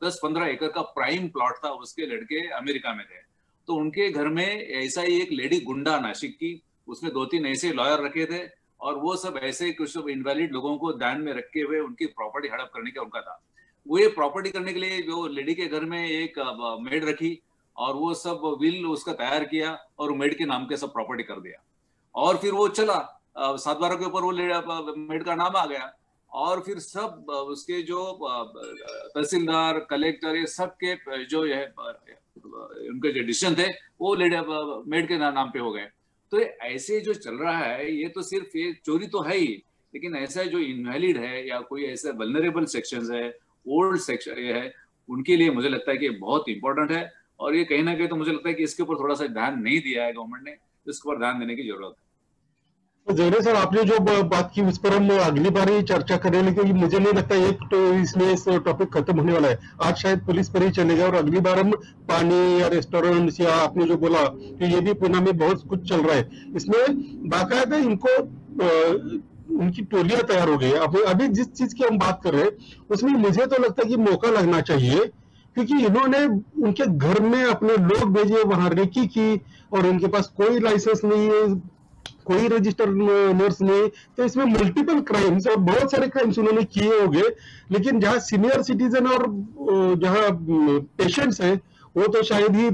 10-15 एकड़ का प्राइम प्लॉट था, उसके लड़के अमेरिका में थे। तो उनके घर में ऐसा ही एक लेडी गुंडा नासिक की, उसने 2-3 ऐसे लॉयर रखे थे और वो सब ऐसे कुछ इनवैलिड लोगों को ध्यान में रखे हुए उनकी प्रॉपर्टी हड़प करने का उनका था। वो ये प्रॉपर्टी करने के लिए जो लेडी के घर में एक मेड रखी और वो सब विल उसका तैयार किया और मेड के नाम के सब प्रॉपर्टी कर दिया। और फिर वो चला 7/12 के ऊपर वो मेड का नाम आ गया और फिर सब उसके जो तहसीलदार, कलेक्टर, ये सब के जो है उनके जो डिसीजन थे वो मेड के नाम पे हो गए। तो ऐसे जो चल रहा है, ये तो सिर्फ ये चोरी तो है ही, लेकिन ऐसा जो इनवैलिड है या कोई ऐसे वल्नरेबल सेक्शंस है, ओल्ड सेक्शन ये है, उनके लिए मुझे लगता है कि बहुत इंपॉर्टेंट है। और ये कहीं ना कहीं तो मुझे लगता है कि इसके ऊपर थोड़ा सा ध्यान नहीं दिया है गवर्नमेंट ने, इसके ऊपर ध्यान देने की जरूरत है। तो जगड़े सर, आपने जो बात की उस पर हम अगली बार ही चर्चा करेंगे, क्योंकि मुझे नहीं लगता एक तो इसमें इस टॉपिक खत्म होने वाला है। आज शायद पुलिस पर ही चलेगा और अगली बार हम पानी या रेस्टोरेंट्स या आपने जो बोला कि ये भी पुणे में बहुत कुछ चल रहा है, इसमें बाकायदा इनको उनकी टोलियां तैयार हो गई। अभी जिस चीज की हम बात कर रहे हैं उसमें मुझे तो लगता है कि मौका लगना चाहिए, क्योंकि इन्होंने उनके घर में अपने लोग भेजे, वहां रेकी की और उनके पास कोई लाइसेंस नहीं है, कोई रजिस्टर नर्स नहीं। तो इसमें मल्टीपल क्राइम्स और बहुत सारे क्राइम्स उन्होंने किए होंगे। लेकिन जहां सीनियर सिटीजन और जहां पेशेंट्स हैं वो तो शायद ही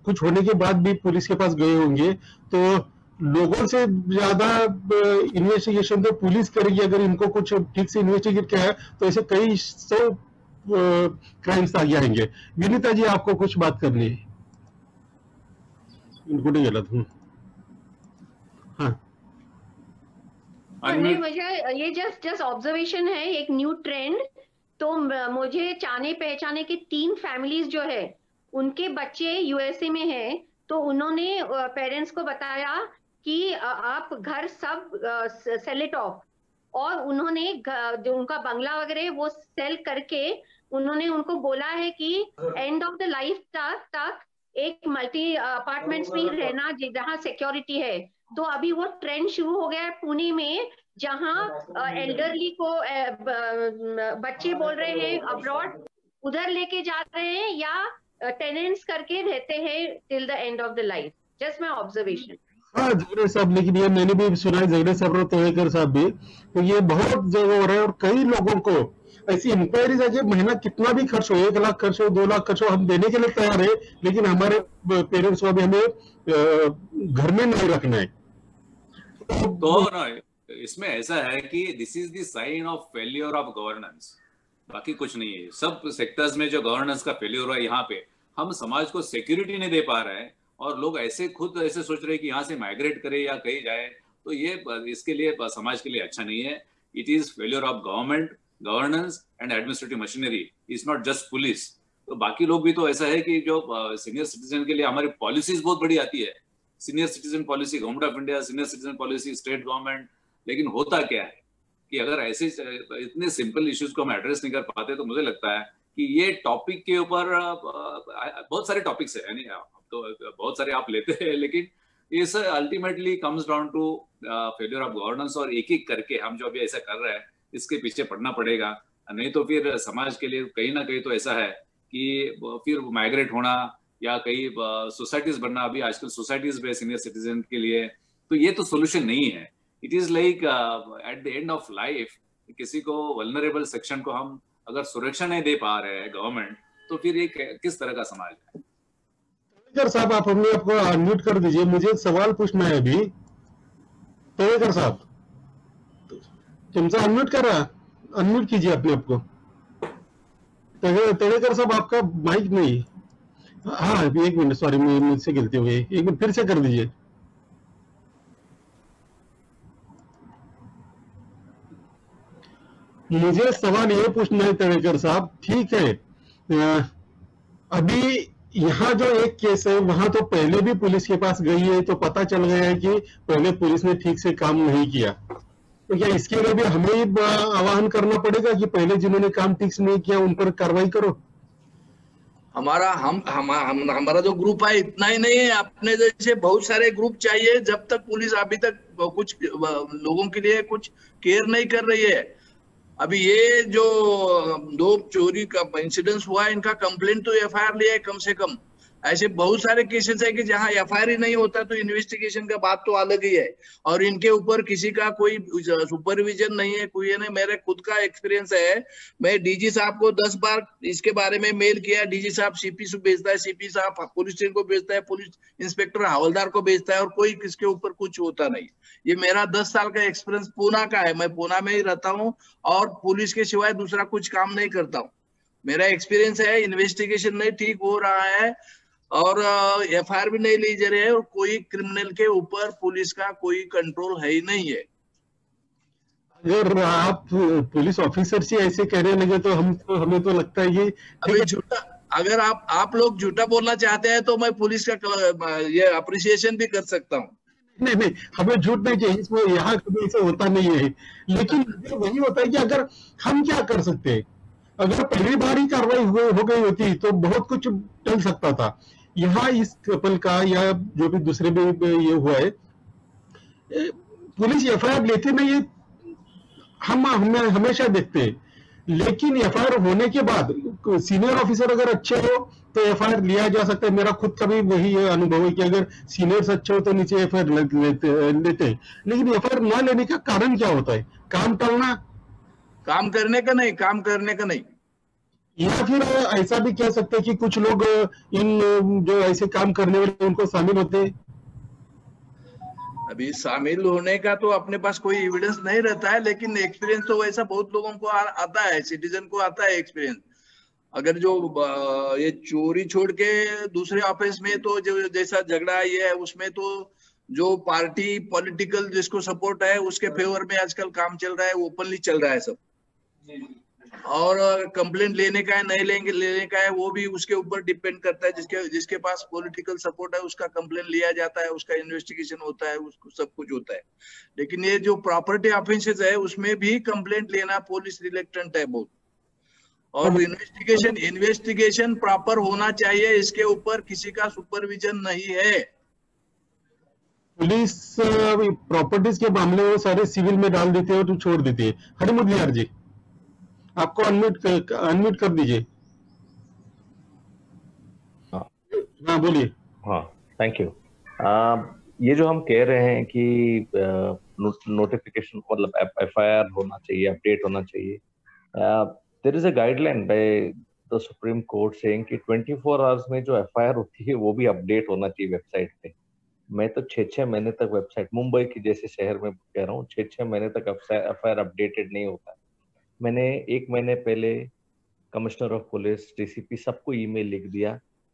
कुछ होने के बाद भी पुलिस के पास गए होंगे। तो लोगों से ज्यादा इन्वेस्टिगेशन तो पुलिस करेगी अगर इनको कुछ ठीक से इन्वेस्टिगेट किया है, तो ऐसे कई 100 क्राइम्स आगे आएंगे। विनीता जी, आपको कुछ बात करनी है? इनको नहीं गलत हूँ। नहीं, मुझे ये जस्ट ऑब्जर्वेशन है, एक न्यू ट्रेंड। तो मुझे जाने पहचाने के 3 फैमिलीज जो है उनके बच्चे यूएसए में है, तो उन्होंने पेरेंट्स को बताया कि आप घर सब सेल इट ऑफ, और उन्होंने जो उनका बंगला वगैरह वो सेल करके उन्होंने उनको बोला है कि एंड ऑफ द लाइफ तक एक मल्टी अपार्टमेंट्स में रहना जहाँ सिक्योरिटी है। तो अभी वो ट्रेंड शुरू हो गया है पुणे में, जहाँ एल्डरली को बच्चे बोल रहे हैं अब्रॉड उधर लेके जा रहे हैं या टेनेंट्स करके रहते हैं till the end of the life. Just my observation. हाँ झगड़े साहब, लेकिन ये मैंने भी सुना है, झगड़े साहब और तोड़ेकर साहब भी, तो ये बहुत जगह हो रहा है। और कई लोगों को ऐसी इंक्वायरीज है कि महीना कितना भी खर्च हो, 1 लाख खर्च हो, 2 लाख खर्च हो, हम देने के लिए तैयार है, लेकिन हमारे पेरेंट्स को भी हमें घर में नहीं रखना है। तो ना इसमें ऐसा है कि this is the sign of failure of governance, बाकी कुछ नहीं है। सब सेक्टर्स में जो गवर्नेंस का फेल्योर है, यहाँ पे हम समाज को सिक्योरिटी नहीं दे पा रहे हैं और लोग ऐसे खुद ऐसे सोच रहे हैं कि यहाँ से माइग्रेट करे या कहीं जाए, तो ये इसके लिए समाज के लिए अच्छा नहीं है। It is failure of government, governance and administrative machinery, is not just police. तो बाकी लोग भी तो ऐसा है कि जो सीनियर सिटीजन के लिए हमारी पॉलिसीज बहुत बड़ी आती है, senior citizen policy, government of India senior citizen policy, state government, लेकिन होता क्या है कि अगर ऐसे इतने सिंपल इश्यूज को हम एड्रेस नहीं कर पाते, तो मुझे लगता है कि ये टॉपिक के ऊपर बहुत सारे टॉपिक्स है, यानी तो बहुत सारे आप लेते हैं, लेकिन ये सब ultimately comes down to failure of governance. और एक एक करके हम जो अभी ऐसा कर रहे हैं इसके पीछे पड़ना पड़ेगा, नहीं तो फिर समाज के लिए कहीं ना कहीं तो ऐसा है कि फिर माइग्रेट होना या कई सोसाइटीज बनना। अभी आजकल सोसाइटीज में सीनियर सिटीजन के लिए तो ये तो सोल्यूशन नहीं है। It is like at the end of life किसी को वल्नरेबल सेक्शन को हम अगर सुरक्षा नहीं दे पा रहे हैं गवर्नमेंट, तो फिर ये किस तरह का समाज है? तोड़ेकर साहब, आप अपने आपको अनम्यूट कर दीजिए, मुझे सवाल पूछना है अभी। तोड़ेकर साहब, तुमसे अनम्यूट कर रहा, अनम्यूट कीजिए अपने आपको। तोड़ेकर साहब, आपका माइक नहीं। हाँ 1 मिनट, सॉरी मुझसे गलती हो गई, 1 मिनट फिर से कर दीजिए। मुझे सवाल ये पूछना है तड़ेकर साहब, ठीक है अभी यहाँ जो एक केस है वहां तो पहले भी पुलिस के पास गई है, तो पता चल गया है कि पहले पुलिस ने ठीक से काम नहीं किया। तो क्या इसके लिए भी हमें ही आह्वान करना पड़ेगा कि पहले जिन्होंने काम ठीक से नहीं किया उन पर कार्रवाई करो? हमारा जो ग्रुप है इतना ही नहीं है, अपने जैसे बहुत सारे ग्रुप चाहिए। जब तक पुलिस अभी तक कुछ लोगों के लिए कुछ केयर नहीं कर रही है। अभी ये जो 2 चोरी का इंसिडेंस हुआ है, इनका कंप्लेंट तो एफआईआर लिया है कम से कम। ऐसे बहुत सारे केसेस है कि जहां एफआईआर ही नहीं होता तो इन्वेस्टिगेशन का बात तो अलग ही है, और इनके ऊपर किसी का कोई सुपरविजन नहीं है, कोई है नहीं। मेरे खुद का एक्सपीरियंस है, मैं डीजी साहब को 10 बार इसके बारे में मेल किया। डीजी साहब सीपी से भेजता है, सीपी साहब पुलिस स्टेशन को भेजता है, पुलिस इंस्पेक्टर हवलदार को भेजता है, और कोई किसके ऊपर कुछ होता नहीं। ये मेरा 10 साल का एक्सपीरियंस पूना का है। मैं पूना में ही रहता हूँ और पुलिस के सिवाय दूसरा कुछ काम नहीं करता हूँ। मेरा एक्सपीरियंस है, इन्वेस्टिगेशन नहीं ठीक हो रहा है और एफआईआर भी नहीं ली जा रही है, और कोई क्रिमिनल के ऊपर पुलिस का कोई कंट्रोल है ही नहीं है। अगर आप पुलिस ऑफिसर से ऐसे कहने लगे तो हमें तो लगता है ये अभी झूठा, अगर आप लोग झूठा बोलना चाहते हैं तो मैं पुलिस का ये अप्रिसिएशन भी कर सकता हूँ। नहीं, हमें झूठ नहीं चाहिए, इसमें यहाँ कभी ऐसा होता नहीं है। लेकिन वही होता है कि अगर हम क्या कर सकते हैं, अगर पहली बार ही कार्रवाई हो गई होती तो बहुत कुछ टल सकता था। यहाँ इस कपल का या जो भी दूसरे में ये हुआ है, पुलिस एफआईआर लेती नहीं है, हम हमेशा देखते हैं। लेकिन एफआईआर होने के बाद सीनियर ऑफिसर अगर अच्छे हो तो एफआईआर लिया जा सकता है। मेरा खुद का भी वही अनुभव है कि अगर सीनियर्स अच्छे हो तो नीचे एफआईआर लेते हैं। लेकिन एफआईआर ना लेने का कारण क्या होता है? काम टालना, काम करने का नहीं, या फिर ऐसा भी कह सकते हैं कि कुछ लोग इन जो ऐसे काम करने वाले उनको शामिल होते हैं। अभी शामिल होने का तो अपने पास कोई एविडेंस नहीं रहता है, लेकिन एक्सपीरियंस तो वैसा बहुत लोगों को आता है, सिटीजन को आता है एक्सपीरियंस। अगर जो ये चोरी छोड़ के दूसरे ऑफिस में तो जो जैसा झगड़ा ये है, उसमें तो जो पार्टी पॉलिटिकल जिसको सपोर्ट है उसके फेवर में आजकल काम चल रहा है, ओपनली चल रहा है सब। और कंप्लेंट लेने का है नहीं लेने का है वो भी उसके ऊपर डिपेंड करता है। जिसके पास पॉलिटिकल सपोर्ट है उसका कंप्लेंट लिया जाता है, उसका इन्वेस्टिगेशन होता है, उसको सब कुछ होता है। लेकिन ये जो प्रॉपर्टी ऑफेंसेस है उसमें भी कंप्लेंट लेना पुलिस रिलेक्टेंट है बहुत। और इन्वेस्टिगेशन प्रॉपर होना चाहिए, इसके ऊपर किसी का सुपरविजन नहीं है। पुलिस प्रॉपर्टीज के मामले वो सारे सिविल में डाल देते हैं और छोड़ देती है। हरिमुदलियार जी, आपको अनम्यूट कर दीजिए। हाँ बोलिए। हाँ, थैंक यू। ये जो हम कह रहे हैं कि नोटिफिकेशन मतलब एफआईआर होना चाहिए, अपडेट होना चाहिए, there is a guideline by the Supreme Court saying कि 24 आवर्स में जो एफआईआर होती है वो भी अपडेट होना चाहिए वेबसाइट पे। मैं तो 6-6 महीने तक वेबसाइट, मुंबई की जैसे शहर में कह रहा हूँ, 6-6 महीने तक एफआईआर अपडेटेड नहीं होता। मैंने 1 महीने पहले कमिश्नर ऑफ पुलिस, डीसीपी सबको ईमेल लिख दिया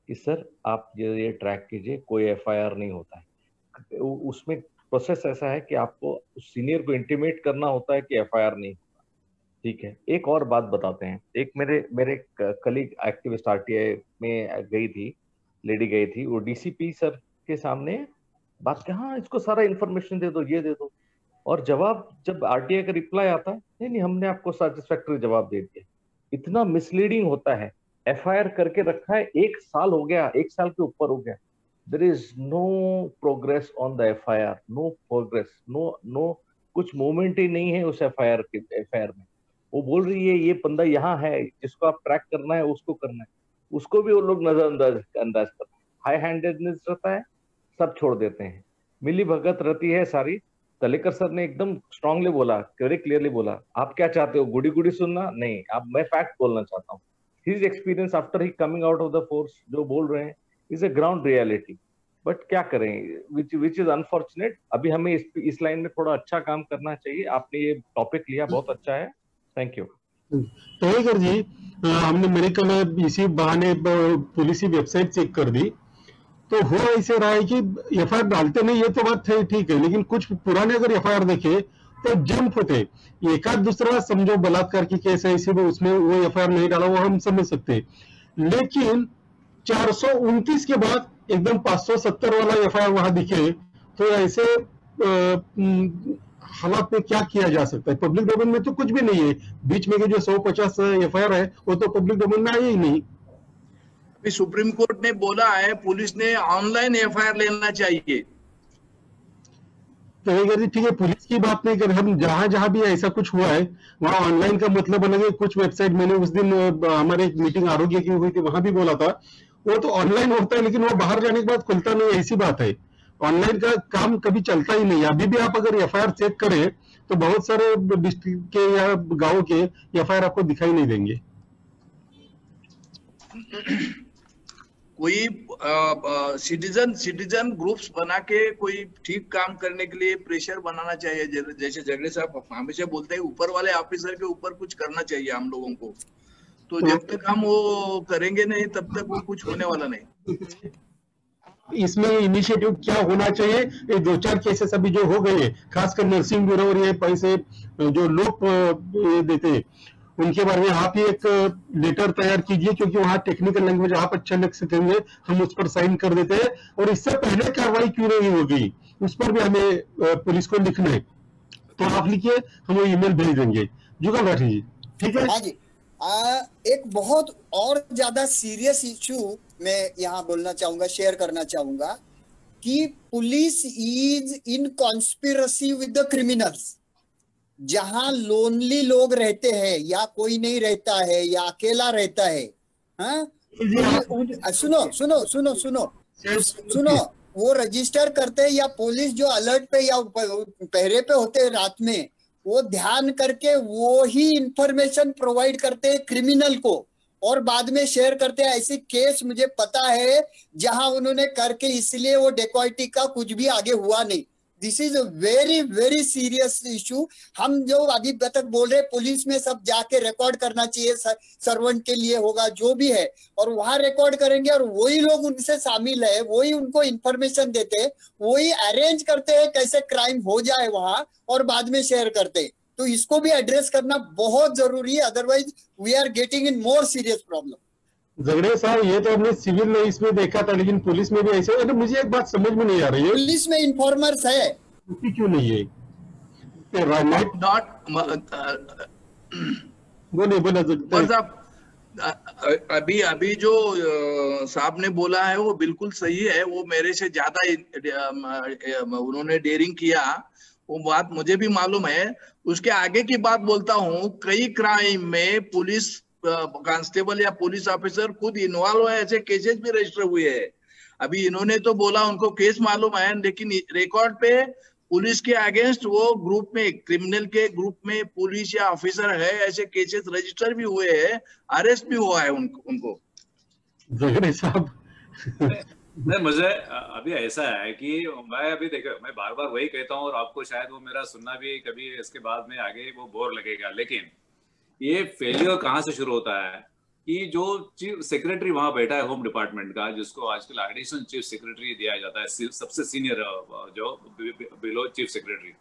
कि सर आप ये ट्रैक कीजिए, कोई एफआईआर नहीं होता है। उसमें प्रोसेस ऐसा है कि आपको सीनियर को इंटीमेट करना होता है कि एफआईआर नहीं होता। ठीक है, एक और बात बताते हैं। एक मेरे कलीग एक्टिविस्ट आरटीआई में गई थी, लेडी गई थी, वो डीसीपी सर के सामने बात कि हाँ इसको सारा इन्फॉर्मेशन दे दो, ये दे दो, और जवाब जब आरटीआई का रिप्लाई आता है नहीं हमने आपको सैटिस्फैक्टरी जवाब दे दिया। इतना मिसलीडिंग होता है। एफआईआर करके रखा है, 1 साल हो गया, 1 साल के ऊपर हो गया, there is no progress on the FIR, no progress, no कुछ मूवमेंट ही नहीं है उस एफआईआर में। वो बोल रही है ये बंदा यहाँ है, जिसको आप ट्रैक करना है उसको करना है, उसको भी वो लोग नजरअंदाज करते हैं। हाई हैंडेडनेस रहता है, सब छोड़ देते हैं, मिली भगत रहती है सारी। तलेकर सर ने एकदम स्ट्रांगली बोला, वेरी क्लियरली बोला, आप क्या चाहते हो, गुड़ी गुड़ी सुनना नहीं, आप मैं फैक्ट बोलना चाहता हूँ। His experience after he coming out of the force जो बोल रहे हैं is a ground reality. But क्या करें, विच इज अनफॉर्चुनेट। अभी हमें इस लाइन में थोड़ा अच्छा काम करना चाहिए। आपने ये टॉपिक लिया, बहुत अच्छा है, थैंक यू। तलेकर जी, हमने मेरे कल इसी बहाने पुलिस वेबसाइट चेक कर दी तो हो ऐसे रहा है कि एफआईआर डालते नहीं, ये तो बात ठीक है, लेकिन कुछ पुराने अगर एफआईआर देखे तो जंप होते, एकाध दूसरा समझो बलात्कार की केस है, इसी में उसमें वो एफआईआर नहीं डाला, वो हम समझ सकते हैं। लेकिन 429 के बाद एकदम 570 वाला FIR वहां दिखे, तो ऐसे हालात में क्या किया जा सकता है? पब्लिक डोमेन में तो कुछ भी नहीं है, बीच में के जो 150 FIR है वो तो पब्लिक डोमेन में आए ही नहीं। अभी सुप्रीम कोर्ट ने बोला है पुलिस ने ऑनलाइन FIR लेना चाहिए। तो ठीक है, पुलिस की बात नहीं करें, हम जहां जहां भी ऐसा कुछ हुआ है वहां ऑनलाइन का मतलब अलग है। कुछ वेबसाइट, मैंने उस दिन हमारे एक मीटिंग आरोग्य की हुई थी, वहां भी बोला था वो तो ऑनलाइन होता है, लेकिन वो बाहर जाने के बाद खुलता नहीं, ऐसी बात है। ऑनलाइन का काम कभी चलता ही नहीं। अभी भी आप अगर FIR चेक करें तो बहुत सारे डिस्ट्रिक्ट के या गांव के FIR आपको दिखाई नहीं देंगे। कोई सिटीजन ग्रुप्स बना के कोई ठीक काम करने के लिए प्रेशर बनाना चाहिए। जैसे झगड़े साहब हमेशा बोलते हैं ऊपर वाले ऑफिसर के ऊपर कुछ करना चाहिए हम लोगों को, तो जब तक हम वो करेंगे नहीं तब तक वो कुछ होने वाला नहीं। इसमें इनिशिएटिव क्या होना चाहिए? ये 2-4 केसेस अभी जो हो गए, खासकर नर्सिंग ब्यूरो और ये पैसे जो लोग देते, उनके बारे में आप ही एक लेटर तैयार कीजिए, क्योंकि वहां टेक्निकल लैंग्वेज आप अच्छा लिख सकेंगे, हम उस पर साइन कर देते हैं। और इससे पहले कार्रवाई क्यों नहीं हो गई, उस पर भी हमें पुलिस को लिखना है, तो आप लिखिए, हम वो ईमेल भेज देंगे। जुगल राठी जी, ठीक है? हाँ जी। एक बहुत और ज्यादा सीरियस इशू मैं यहाँ बोलना चाहूंगा, शेयर करना चाहूंगा कि police is in conspiracy with the criminals. जहां लोनली लोग रहते हैं या कोई नहीं रहता है या अकेला रहता है, हाँ, सुनो सुनो सुनो सुनो सुनो, वो रजिस्टर करते हैं या पुलिस जो अलर्ट पे या पहरे पे होते हैं रात में, वो ध्यान करके वो ही इंफॉर्मेशन प्रोवाइड करते हैं क्रिमिनल को और बाद में शेयर करते हैं। ऐसी केस मुझे पता है जहां उन्होंने करके इसलिए वो डेकॉइटी का कुछ भी आगे हुआ नहीं। This is a very very serious issue. हम जो अभी तक बोल रहे पुलिस में सब जाके रिकॉर्ड करना चाहिए, सर्वेंट के लिए होगा जो भी है, और वहां रिकॉर्ड करेंगे और वही लोग उनसे शामिल है, वही उनको इंफॉर्मेशन देते हैं, वही अरेंज करते हैं कैसे क्राइम हो जाए वहां और बाद में शेयर करते हैं। तो इसको भी एड्रेस करना बहुत जरूरी है, otherwise we are getting in more serious problem. झगड़े साहब, ये तो हमने सिविल में इसमें देखा था, लेकिन पुलिस में भी ऐसे है। मुझे एक बात समझ में नहीं आ रही है, पुलिस में इन्फॉर्मर्स है, क्यों नहीं है? अभी जो साहब ने बोला है वो बिल्कुल सही है। वो मेरे से ज्यादा उन्होंने डेयरिंग किया, वो बात मुझे भी मालूम है। उसके आगे की बात बोलता हूँ, कई क्राइम में पुलिस कांस्टेबल या पुलिस ऑफिसर खुद इन्वॉल्व है, ऐसे केसेस भी रजिस्टर हुए हैं। अभी इन्होंने तो बोला उनको केस मालूम है, लेकिन रिकॉर्ड पे पुलिस के अगेंस्ट वो ग्रुप में, क्रिमिनल के ग्रुप में पुलिस या ऑफिसर है, ऐसे केसेस रजिस्टर भी हुए हैं, अरेस्ट भी हुआ है उनको। झगड़े साहब नहीं, मुझे अभी ऐसा है कि मैं अभी देखो, मैं बार बार वही कहता हूँ और आपको शायद वो मेरा सुनना भी कभी इसके बाद में आगे वो बोर लगेगा, लेकिन ये फेलियर कहाँ से शुरू होता है कि जो चीफ सेक्रेटरी वहां बैठा है होम डिपार्टमेंट का, जिसको आजकल एडिशनल चीफ सेक्रेटरी दिया जाता है, सबसे सीनियर जो बिलो चीफ सेक्रेटरी,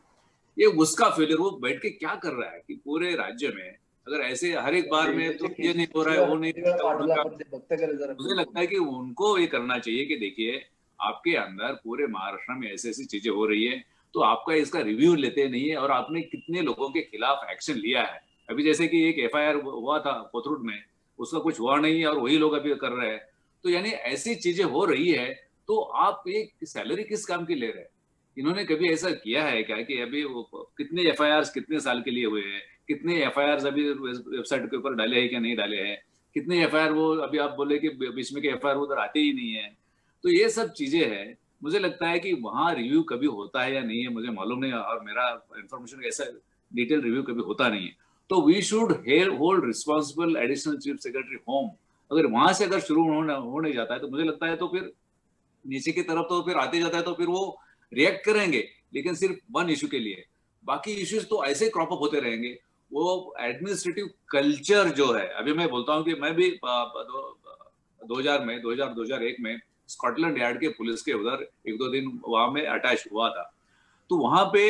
ये उसका फेलियर। वो बैठ के क्या कर रहा है कि पूरे राज्य में अगर ऐसे हर एक बार में तो ये नहीं हो रहा है, वो नहीं, मुझे लगता है कि उनको ये करना चाहिए कि देखिए आपके अंदर पूरे महाराष्ट्र में ऐसी ऐसी चीजें हो रही है, तो आपका इसका रिव्यू लेते नहीं है और आपने कितने लोगों के खिलाफ एक्शन लिया है। अभी जैसे कि एक FIR हुआ था कोथरूड में, उसका कुछ हुआ नहीं और वही लोग अभी कर रहे हैं। तो यानी ऐसी चीजें हो रही है, तो आप एक सैलरी किस काम की ले रहे हैं? इन्होंने कभी ऐसा किया है क्या कि अभी कितने FIRs कितने साल के लिए हुए हैं, कितने FIRs अभी वेबसाइट के ऊपर डाले हैं क्या नहीं डाले हैं, कितने FIR वो अभी आप बोले कि बीच में के FIR उधर आते ही नहीं है। तो ये सब चीजें हैं, मुझे लगता है कि वहाँ रिव्यू कभी होता है या नहीं है मुझे मालूम नहीं, और मेरा इन्फॉर्मेशन ऐसा डिटेल रिव्यू कभी होता नहीं है। तो we should hold responsible additional chief secretary home. अगर वहां से अगर शुरू होने जाता है तो मुझे लगता है तो फिर नीचे की तरफ तो फिर आते जाता है, तो फिर वो रिएक्ट करेंगे, लेकिन सिर्फ वन इशू के लिए। बाकी इश्यूज तो ऐसे ही क्रॉप अप होते रहेंगे। वो एडमिनिस्ट्रेटिव कल्चर जो है, अभी मैं बोलता हूँ कि मैं भी 2001 में स्कॉटलैंड यार्ड के पुलिस के उधर 1-2 दिन वहां में अटैच हुआ था। तो वहां पे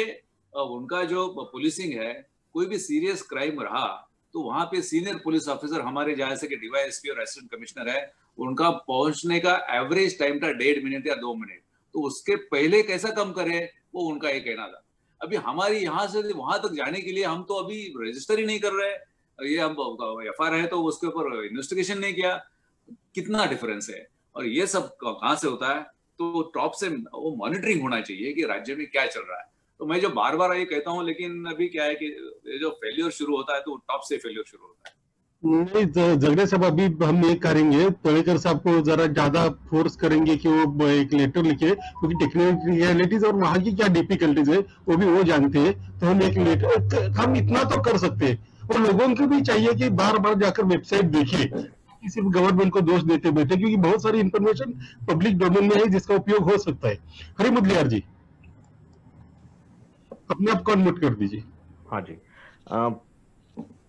उनका जो पुलिसिंग है, कोई भी सीरियस क्राइम रहा तो वहां पे सीनियर पुलिस ऑफिसर हमारे जैसे कि डीवाईएसपी और असिस्टेंट कमिश्नर है, उनका पहुंचने का एवरेज टाइम था 1.5 मिनट या 2 मिनट, तो उसके पहले कैसा कम करे वो उनका ये कहना था। अभी हमारी यहाँ से वहां तक जाने के लिए हम तो अभी रजिस्टर ही नहीं कर रहे, ये हम FIR है तो उसके ऊपर इन्वेस्टिगेशन नहीं किया, कितना डिफरेंस है। और ये सब कहाँ से होता है, तो टॉप से वो मॉनिटरिंग होना चाहिए कि राज्य में क्या चल रहा है। तो मैं जो बार बार ये कहता हूँ, लेकिन अभी क्या है कि जो फेलियर शुरू होता है तो टॉप से फेलियर शुरू होता है। नहीं झगड़े साहब, अभी हम ये करेंगे, तळेकर साहब को जरा ज्यादा फोर्स करेंगे कि वो एक लेटर लिखे, क्योंकि टेक्निकलिटीज और वहां की क्या डिफिकल्टीज है वो भी वो जानते हैं। तो हम एक लेटर, हम इतना तो कर सकते हैं। और लोगों को भी चाहिए कि बार बार जाकर वेबसाइट देखिए, सिर्फ गवर्नमेंट को दोष देते बैठे, क्योंकि बहुत सारी इंफॉर्मेशन पब्लिक डोमेन में है जिसका उपयोग हो सकता है। हरि मुदलियार जी, अपने आप को अनम्यूट कर दीजिए। हाँ जी,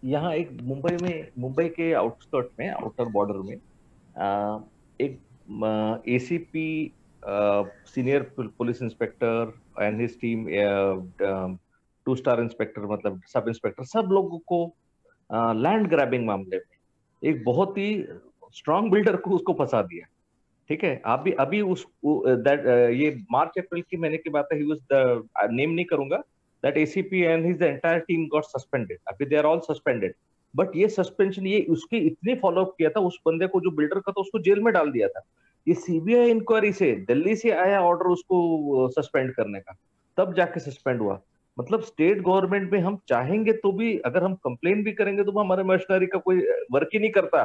यहाँ एक मुंबई के आउटस्कर्ट में, आउटर बॉर्डर में एक ACP senior police inspector and his team, 2-स्टार इंस्पेक्टर मतलब सब इंस्पेक्टर, सब लोगों को लैंड ग्रैबिंग मामले में एक बहुत ही स्ट्रांग बिल्डर को उसको फंसा दिया। ठीक है, अभी उस ये मार्च अप्रैल की महीने की बात है, ही वाज नेम नहीं करूंगा, that ACP and his entire team got suspended. अभी they are all suspended. But ये सस्पेंशन, ये उसकी इतनी फॉलो अप किया था उस बंदे को, जो बिल्डर का था, उसको जेल में डाल दिया था। ये CBI इंक्वायरी से दिल्ली से आया ऑर्डर उसको सस्पेंड करने का, तब जाके सस्पेंड हुआ। मतलब स्टेट गवर्नमेंट में हम चाहेंगे तो भी, अगर हम कंप्लेन भी करेंगे तो हमारे मशीनरी का कोई वर्क ही नहीं करता।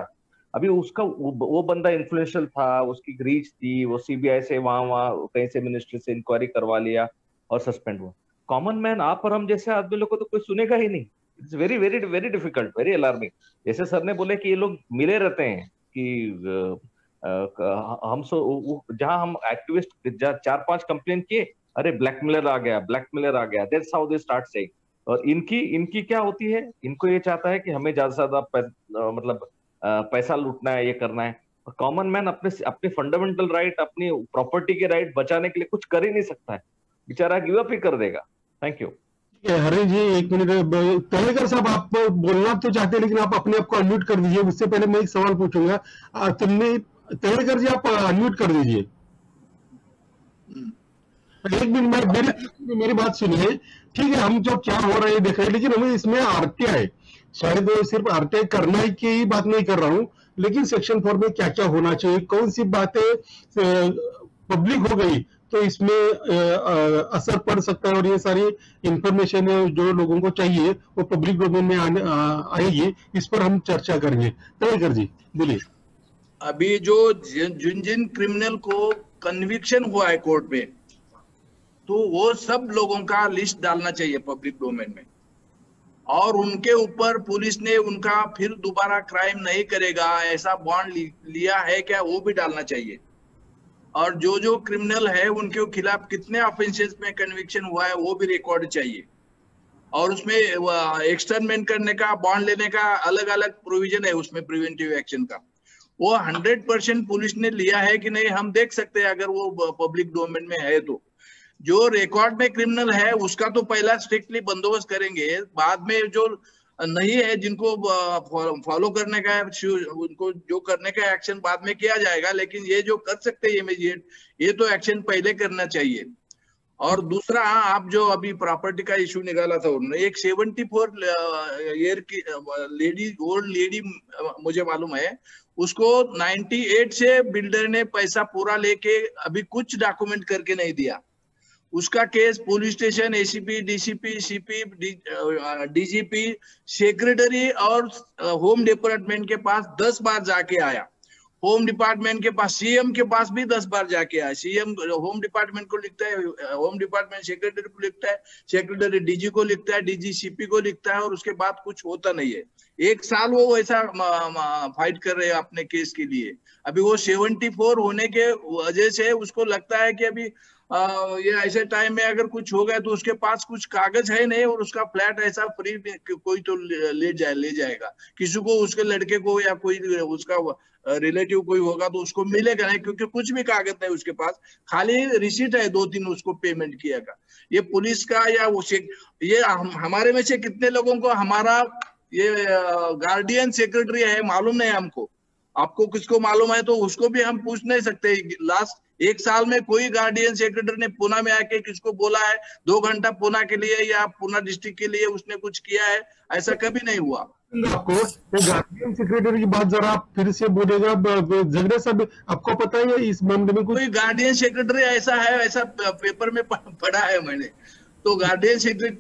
अभी उसका वो बंदा इन्फ्लुएंशियल था, उसकी रीच थी, वो CBI से वहां कहीं से मिनिस्ट्री से इंक्वायरी करवा लिया और सस्पेंड हुआ। कॉमन मैन, आप और हम जैसे आदमी लोग को तो कोई सुनेगा ही नहीं। It's very very very difficult, very alarming. जैसे सर ने बोले कि ये लोग मिले रहते हैं कि हम जहां हम एक्टिविस्ट 4-5 कंप्लेन किए, अरे ब्लैकमेलर आ गया, ब्लैकमेलर आ गया, that's how they start saying. और इनकी क्या होती है, इनको ये चाहता है कि हमें ज्यादा से ज्यादा मतलब पैसा लूटना है, ये करना है। कॉमन मैन अपने फंडामेंटल राइट, अपनी प्रॉपर्टी के राइट बचाने के लिए कुछ कर ही नहीं सकता है, बेचारा गिव अप ही कर देगा। Thank you. हरे जी, एक मिनट, तळेकर साहब आप बोलना तो चाहते हैं, लेकिन आप अपने आप को अनम्यूट कर दीजिए। उससे पहले मैं एक सवाल पूछूंगा, तळेकर जी आप अनम्यूट कर दीजिए। एक मिनट, मेरी बात सुनिए। ठीक है, हम जो क्या हो रहा है देख रहे हैं, लेकिन हमें इसमें RTI, शायद सिर्फ RTI करना ही की बात नहीं कर रहा हूं, लेकिन सेक्शन 4 में क्या क्या होना चाहिए, कौन सी बातें पब्लिक हो गई तो इसमें असर पड़ सकता है, और ये सारी इंफॉर्मेशन जो लोगों को चाहिए वो पब्लिक डोमेन में आएगी। इस पर हम चर्चा करेंगे। तळेकर जी बोलिए। अभी जो जिन क्रिमिनल को कन्विक्शन हुआ है कोर्ट में, तो वो सब लोगों का लिस्ट डालना चाहिए पब्लिक डोमेन में, और उनके ऊपर पुलिस ने उनका फिर दोबारा क्राइम नहीं करेगा ऐसा बॉन्ड लिया है क्या, वो भी डालना चाहिए। और जो क्रिमिनल है उनके खिलाफ कितने ऑफेंसेस में कन्विक्शन हुआ है वो भी रिकॉर्ड चाहिए। और उसमें एक्सटर्नमेंट करने का, बॉन्ड लेने का अलग अलग प्रोविजन है उसमें, प्रिवेंटिव एक्शन का। वो 100% पुलिस ने लिया है कि नहीं, हम देख सकते हैं अगर वो पब्लिक डोमेन में है तो। जो रिकॉर्ड में क्रिमिनल है उसका तो पहला स्ट्रिक्टली बंदोबस्त करेंगे, बाद में जो नहीं है, जिनको फॉलो करने का है, उनको जो करने का एक्शन बाद में किया जाएगा, लेकिन ये जो कर सकते हैं इमीडिएट, ये तो एक्शन पहले करना चाहिए। और दूसरा, आप जो अभी प्रॉपर्टी का इशू निकाला था उन्होंने, एक 74 ईयर की लेडी, ओल्ड लेडी मुझे मालूम है, उसको 98 से बिल्डर ने पैसा पूरा लेके अभी कुछ डॉक्यूमेंट करके नहीं दिया। उसका case police station, ACP, DCP, CP, DGP, secretary और होम डिपार्टमेंट के पास 10 बार जाके आया। होम डिपार्टमेंट के पास, CM के पास भी 10 बार जाके आया। CM होम डिपार्टमेंट को लिखता है, होम डिपार्टमेंट सेक्रेटरी को लिखता है, सेक्रेटरी DG को लिखता है, DG CP को लिखता है, और उसके बाद कुछ होता नहीं है। 1 साल वो ऐसा फाइट कर रहे हैं अपने केस के लिए। अभी वो 74 होने के वजह से उसको लगता है कि अभी ये ऐसे टाइम में अगर कुछ हो गया तो उसके पास कुछ कागज है नहीं, और उसका फ्लैट ऐसा फ्री कोई तो ले जाएगा, किसी को, उसके लड़के को या कोई उसका रिलेटिव कोई होगा तो उसको मिलेगा नहीं, क्योंकि कुछ भी कागज नहीं उसके पास, खाली रिसीट है 2-3 उसको पेमेंट किया का। ये पुलिस का या वो ये हमारे में से कितने लोगों को हमारा ये गार्डियन सेक्रेटरी है, मालूम नहीं हमको। आपको किसको मालूम है तो उसको भी हम पूछ नहीं सकते। लास्ट 1 साल में कोई गार्डियन सेक्रेटरी ने पुणे में आके किसको बोला है 2 घंटा पुणे के लिए या पुणे डिस्ट्रिक्ट के लिए उसने कुछ किया है? ऐसा कभी नहीं हुआ। आपको गार्डियन सेक्रेटरी की बात जरा आप फिर से बोलेगा। झगड़े सब आपको पता है इस मामले में कोई गार्डियन सेक्रेटरी ऐसा है? ऐसा पेपर में पढ़ा है मैंने। तो गार्डियन सेक्रेटरी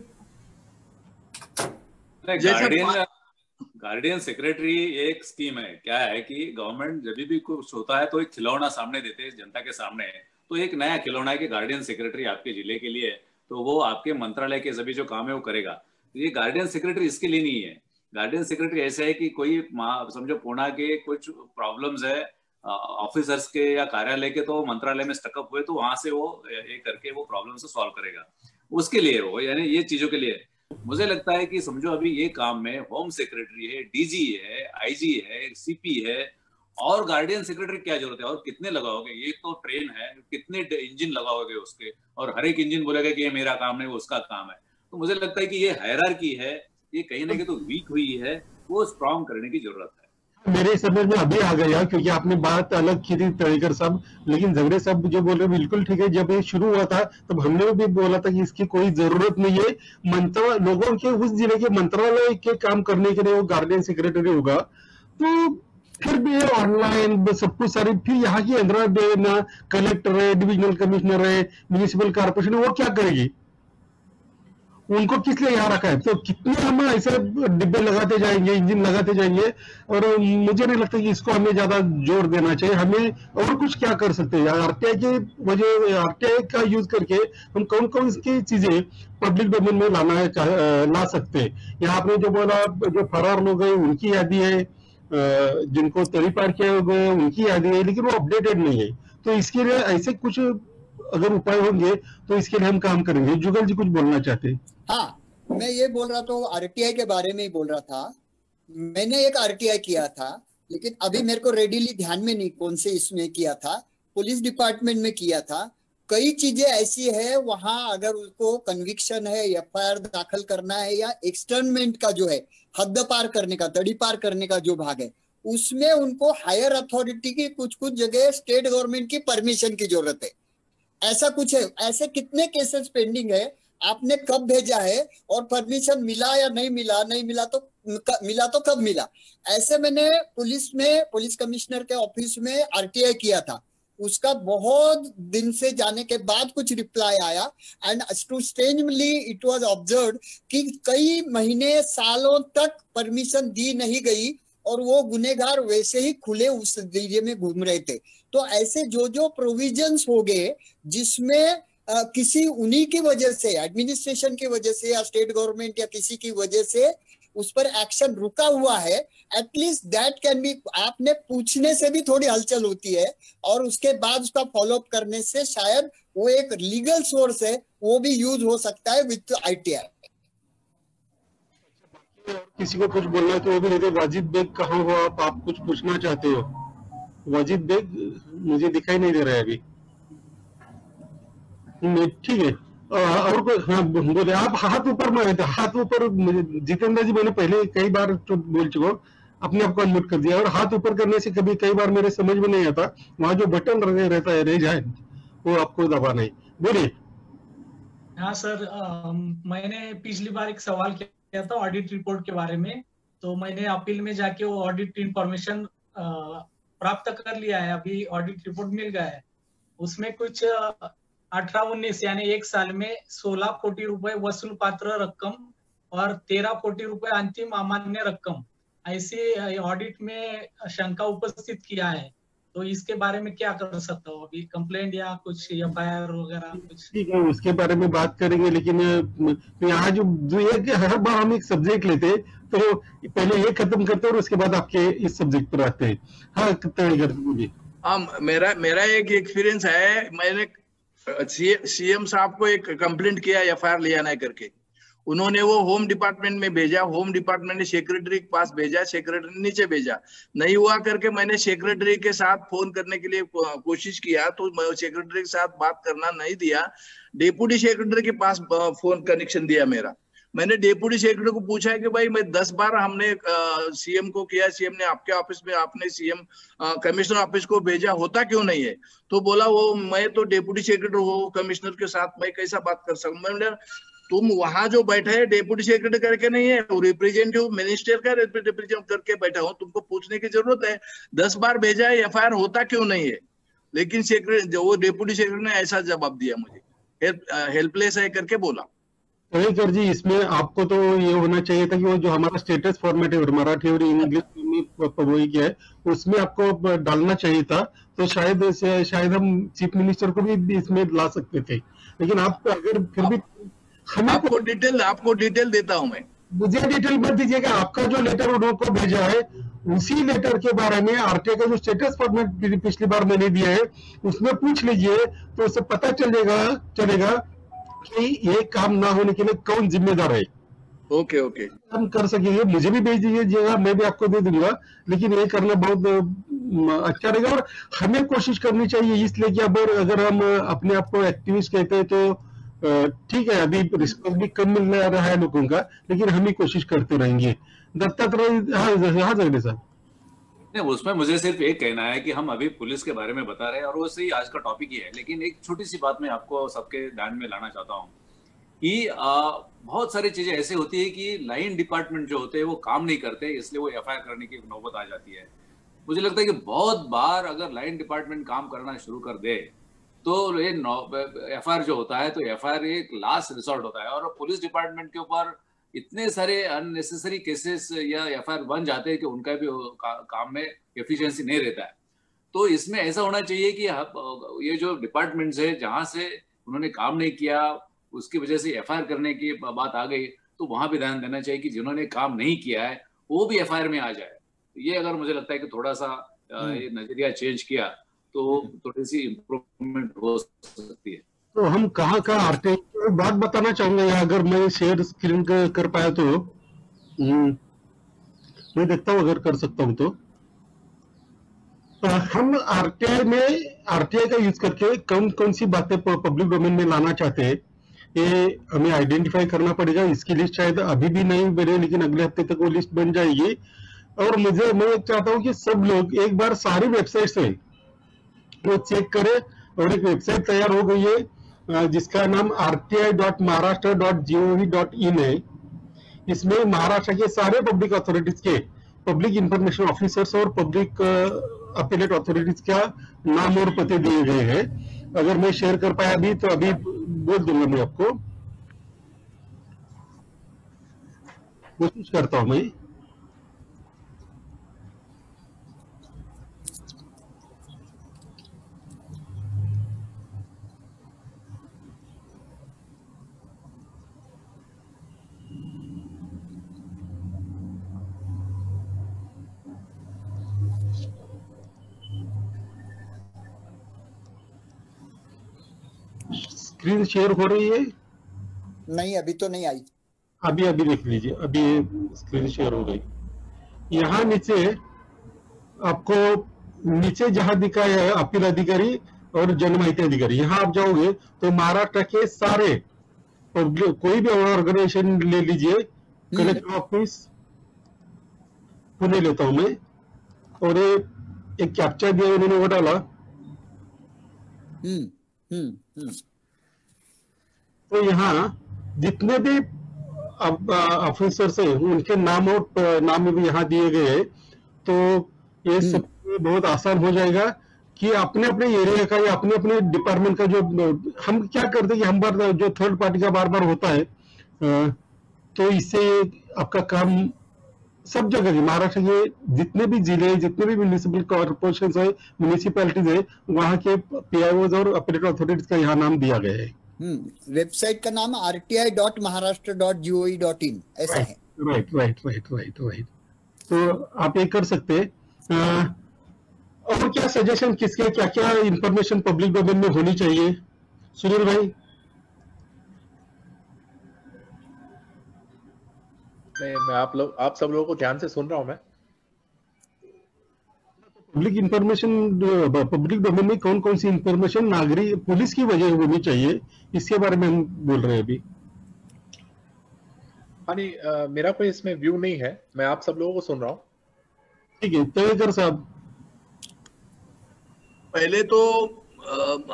गार्डियन सेक्रेटरी एक स्कीम है। क्या है कि गवर्नमेंट जब भी कुछ होता है तो एक खिलौना सामने देते हैं जनता के सामने, तो एक नया खिलौना है कि गार्डियन सेक्रेटरी आपके जिले के लिए, तो वो आपके मंत्रालय के सभी जो काम है वो करेगा। तो ये गार्डियन सेक्रेटरी इसके लिए नहीं है। गार्डियन सेक्रेटरी ऐसा है कि कोई समझो पुणे के कुछ प्रॉब्लम्स है ऑफिसर्स के या कार्यालय के, तो मंत्रालय में स्टकअप हुए तो वहां से वो ये करके वो प्रॉब्लम से सॉल्व करेगा, उसके लिए वो, यानी ये चीजों के लिए। मुझे लगता है कि समझो अभी ये काम में होम सेक्रेटरी है, डीजी है, आईजी है, सीपी है, और गार्डियन सेक्रेटरी क्या जरूरत है? और कितने लगाओगे? ये तो ट्रेन है, कितने इंजन लगाओगे उसके, और हर एक इंजन बोलेगा कि ये मेरा काम नहीं वो उसका काम है। तो मुझे लगता है कि ये हायरार्की है, ये कहीं ना कहीं तो वीक हुई है, वो स्ट्रॉन्ग करने की जरूरत है। मेरे समझ में अभी आ गया, क्योंकि आपने बात अलग की थी तड़ेकर साहब, लेकिन झगड़े साहब जो बोल रहे बिल्कुल ठीक है। जब ये शुरू हुआ था तब हमने भी बोला था कि इसकी कोई जरूरत नहीं है, लोगों के उस जिले के मंत्रालय के काम करने के लिए वो गार्डियन सेक्रेटरी होगा। तो फिर भी ऑनलाइन सब कुछ सारी, फिर यहाँ की अंदर देना, कलेक्टर है, डिविजनल कमिश्नर है, म्यूनिसिपल कॉर्पोरेशन है, वो क्या करेगी? उनको किस लिए यहाँ रखा है? तो कितने हम ऐसे डिब्बे लगाते जाएंगे, इंजन लगाते जाएंगे, और मुझे नहीं लगता कि इसको हमें ज्यादा जोर देना चाहिए। हमें और कुछ क्या कर सकते हैं? आरटीआई के वजह, आरटीआई का यूज करके हम कौन कौन सी चीजें पब्लिक डोमेन में ला सकते हैं। यहाँ आपने जो बोला, जो फरार लोग हैं उनकी यादी है, जिनको तरीपार किया गए उनकी यादी है, लेकिन वो अपडेटेड नहीं है। तो इसके लिए ऐसे कुछ अगर उपाय होंगे तो इसके लिए हम काम करेंगे। जुगल जी कुछ बोलना चाहते हैं? हाँ, मैं ये बोल रहा था, आरटीआई के बारे में ही बोल रहा था। मैंने एक आरटीआई किया था, लेकिन अभी मेरे को रेडीली ध्यान में नहीं कौन से इसमें किया था। पुलिस डिपार्टमेंट में किया था। कई चीजें ऐसी है वहां, अगर उसको कन्विक्शन है, एफआईआर दाखिल करना है, या एक्सटर्नमेंट का जो है हद पार करने का, तड़ी पार करने का जो भाग है, उसमें उनको हायर अथॉरिटी की कुछ जगह स्टेट गवर्नमेंट की परमिशन की जरूरत है। ऐसा कुछ है। ऐसे कितने केसेस पेंडिंग है, आपने कब भेजा है और परमिशन मिला या नहीं मिला, नहीं मिला तो कब मिला। ऐसे मैंने पुलिस कमिश्नर के ऑफिस में आरटीआई किया था। उसका बहुत दिन से जाने के बाद कुछ रिप्लाई आया, and to strangely it was observed कि कई महीने सालों तक परमिशन दी नहीं गई और वो गुनेगार वैसे ही खुले उस एरिया में घूम रहे थे। तो ऐसे जो प्रोविजंस हो गए जिसमें किसी उन्हीं की वजह से, एडमिनिस्ट्रेशन की वजह से या स्टेट गवर्नमेंट या किसी की वजह से उस पर एक्शन रुका हुआ है, एटलीस्ट दैट कैन बी, आपने पूछने से भी थोड़ी हलचल होती है, और उसके बाद उसका फॉलोअप करने से शायद वो एक लीगल सोर्स है, वो भी यूज हो सकता है विद आईटीआई। किसी को कुछ बोलना है तो वो भी नहीं। वाजिद बेग कहाँ हो आप कुछ पूछना चाहते हो? वाजिद बेग मुझे दिखाई नहीं दे रहा है अभी। ठीक है, और कोई? हाँ बोले आप। हाथ ऊपर में, हाथ ऊपर। जितेंद्र जी, मैंने पहले कई बार तो बोल चुका, अपने आप को अनम्यूट कर दिया, और हाथ ऊपर करने से कई बार मेरे समझ में नहीं आता, वहां जो बटन रहता है रेज हैंड, वो आपको दबाना है। बोलिए। हाँ सर, मैंने पिछली बार एक सवाल किया था ऑडिट रिपोर्ट के बारे में, तो मैंने अपील में जाके वो ऑडिट इंफॉर्मेशन प्राप्त कर लिया है। अभी ऑडिट रिपोर्ट मिल गया है। उसमें कुछ 18-19 यानी 1 साल में 16 कोटी रुपए वसूल पात्र रकम और 13 कोटी रुपए अंतिम अमान्य रकम, ऐसी ऑडिट में शंका उपस्थित किया है। तो इसके बारे में क्या कर सकता हूँ? अभी कंप्लेंट या कुछ एफआईआर वगैरह कुछ? ठीक है, उसके बारे में बात करेंगे, लेकिन यहाँ जो ये हर बार हम एक सब्जेक्ट लेते तो पहले ये खत्म करते और उसके बाद आपके इस सब्जेक्ट पर आते हैं। हाँ, बोलिए। हाँ, मेरा एक एक्सपीरियंस है। मैंने सीएम साहब को एक कंप्लेंट किया एफआईआर लिया नहीं करके। उन्होंने वो होम डिपार्टमेंट में भेजा, होम डिपार्टमेंट ने सेक्रेटरी के पास भेजा, सेक्रेटरी ने नीचे भेजा, नहीं हुआ करके मैंने सेक्रेटरी के साथ फोन करने के लिए कोशिश किया, तो सेक्रेटरी के साथ बात करना नहीं दिया। डेप्यूटी सेक्रेटरी के पास फोन कनेक्शन दिया मेरा, मैंने डेप्यूटी सेक्रेटरी को पूछा है कि भाई मैं 10 बार हमने सीएम को किया, सीएम ने आपके ऑफिस में, आपने सीएम कमिश्नर ऑफिस को भेजा, होता क्यों नहीं है? तो बोला वो मैं तो डेप्यूटी सेक्रेटरी हूँ, कमिश्नर के साथ मैं कैसा बात कर सकूं? मैंने तुम वहां जो बैठे है डेप्यूटी सेक्रेटरी करके नहीं है, वो रिप्रेजेंटेटिव मिनिस्टर का रिप्रेजेंटेटिव करके बैठा हूँ, तुमको पूछने की जरूरत है। 10 बार भेजा है, एफआईआर होता क्यों नहीं है? लेकिन सेक्रेटरी जो वो डेप्यूटी सेक्रेटरी ने ऐसा जवाब दिया मुझे, हेल्पलेस है करके बोला। सर जी, इसमें आपको तो ये होना चाहिए था कि वो जो हमारा स्टेटस फॉर्मेट है मराठी और इंग्लिश में वही क्या है उसमें आपको डालना चाहिए था, तो शायद हम चीफ मिनिस्टर को भी इसमें ला सकते थे। लेकिन आप अगर फिर भी हमें आपको डिटेल देता हूं मैं। मुझे डिटेल मत दीजिएगा, आपका जो लेटर उनको भेजा है उसी लेटर के बारे में आरटीआई का जो स्टेटस फॉर्मेट पिछली बार मैंने दिया है उसमें पूछ लीजिए, तो उससे पता चलेगा कि ये काम ना होने के लिए कौन जिम्मेदार है। ओके ओके, हम कर सकेंगे, मुझे भी भेज दीजिएगा, मैं भी आपको दे दूंगा, लेकिन ये करना बहुत अच्छा रहेगा। और हमें कोशिश करनी चाहिए, इसलिए कि अब अगर हम अपने आप को एक्टिविस्ट कहते हैं तो ठीक है, अभी रिस्पॉन्स भी कम मिल रहा है लोगों का, लेकिन हम ही कोशिश करते रहेंगे। दत्तात्रेय, हाँ जगदीश साहब। नहीं, उसमें मुझे सिर्फ एक कहना है कि हम अभी पुलिस के बारे में बता रहे हैं और वो सही आज का टॉपिक ही है, लेकिन एक छोटी सी बात मैं आपको सबके ध्यान में लाना चाहता हूँ कि बहुत सारी चीजें ऐसी होती है कि लाइन डिपार्टमेंट जो होते हैं वो काम नहीं करते, इसलिए वो एफआईआर करने की नौबत आ जाती है। मुझे लगता है कि बहुत बार अगर लाइन डिपार्टमेंट काम करना शुरू कर दे तो ये एफआईआर जो होता है तो एफआईआर एक लास्ट रिसोर्ट होता है, और पुलिस डिपार्टमेंट के ऊपर इतने सारे अननेसेसरी केसेस या एफआईआर बन जाते हैं कि उनका भी काम में एफिशिएंसी नहीं रहता है। तो इसमें ऐसा होना चाहिए कि ये जो डिपार्टमेंट्स है जहां से उन्होंने काम नहीं किया उसकी वजह से एफआईआर करने की बात आ गई, तो वहां भी ध्यान देना चाहिए कि जिन्होंने काम नहीं किया है वो भी एफआईआर में आ जाए। ये अगर मुझे लगता है कि थोड़ा सा ये नजरिया चेंज किया तो थोड़ी सी इम्प्रूवमेंट हो सकती है। तो हम कहाँ आरटीआई की बात बताना चाहूंगा, अगर मैं शेयर स्क्रीन कर पाया तो मैं देखता हूँ, अगर कर सकता हूँ तो हम आरटीआई का यूज करके कौन कौन सी बातें पब्लिक डोमेन में लाना चाहते हैं ये हमें आइडेंटिफाई करना पड़ेगा। इसकी लिस्ट शायद अभी भी नहीं बने, लेकिन अगले हफ्ते तक वो लिस्ट बन जाएगी। और मैं चाहता हूँ कि सब लोग एक बार सारी वेबसाइट से वो चेक करें, और एक वेबसाइट तैयार हो गई है जिसका नाम rti.maharashtra.gov.in है। इसमें महाराष्ट्र के सारे पब्लिक अथॉरिटीज के पब्लिक इंफॉर्मेशन ऑफिसर्स और पब्लिक अपीलेट अथॉरिटीज का नाम और पते दिए गए हैं। अगर मैं शेयर कर पाया अभी तो अभी बोल दूंगा, मैं आपको कोशिश करता हूं मैं। स्क्रीन शेयर हो रही है? नहीं, अभी तो नहीं आई। अभी देख लीजिए, अभी स्क्रीन शेयर हो गई। यहाँ नीचे आपको जहां दिखा है अपील अधिकारी और जनमाहिती अधिकारी, यहाँ आप जाओगे तो महाराष्ट्र के सारे कोई भी ऑर्गेनाइजेशन ले लीजिए, कलेक्टर ऑफिस पुणे लेता हूं मैं, और एक कैप्चा दिया उन्होंने वो डाला। तो यहाँ जितने भी ऑफिसर्स हैं उनके नाम और नाम भी यहाँ दिए गए हैं, तो ये सब बहुत आसान हो जाएगा कि अपने अपने एरिया का या अपने अपने डिपार्टमेंट का जो हम क्या करते हैं कि हम बार जो थर्ड पार्टी का बार होता है, तो इससे आपका काम सब जगह के महाराष्ट्र के जितने भी जिले, जितने भी म्यूनिसिपल कॉर्पोरेशन है, म्यूनिसिपैलिटीज है, वहाँ के पीआईओज और अपीलेट अथॉरिटीज का यहाँ नाम दिया गया है। वेबसाइट का नाम rti.maharashtra.gov.in ऐसा है। राइट। तो आप ये कर सकते हैं। और क्या सजेशन, किसके क्या क्या इंफॉर्मेशन पब्लिक डोमेन में होनी चाहिए, सुनील भाई? मैं आप सब लोगों को ध्यान से सुन रहा हूं। मैं पब्लिक डोमेन में कौन कौन सी इंफॉर्मेशन नागरिक पुलिस की वजह होनी चाहिए, इसके बारे में हम बोल रहे हैं अभी। हाँ नहीं, मेरा कोई इसमें व्यू नहीं है, मैं आप सब लोगों को सुन रहा हूँ। ठीक है, तवेकर साहब। पहले तो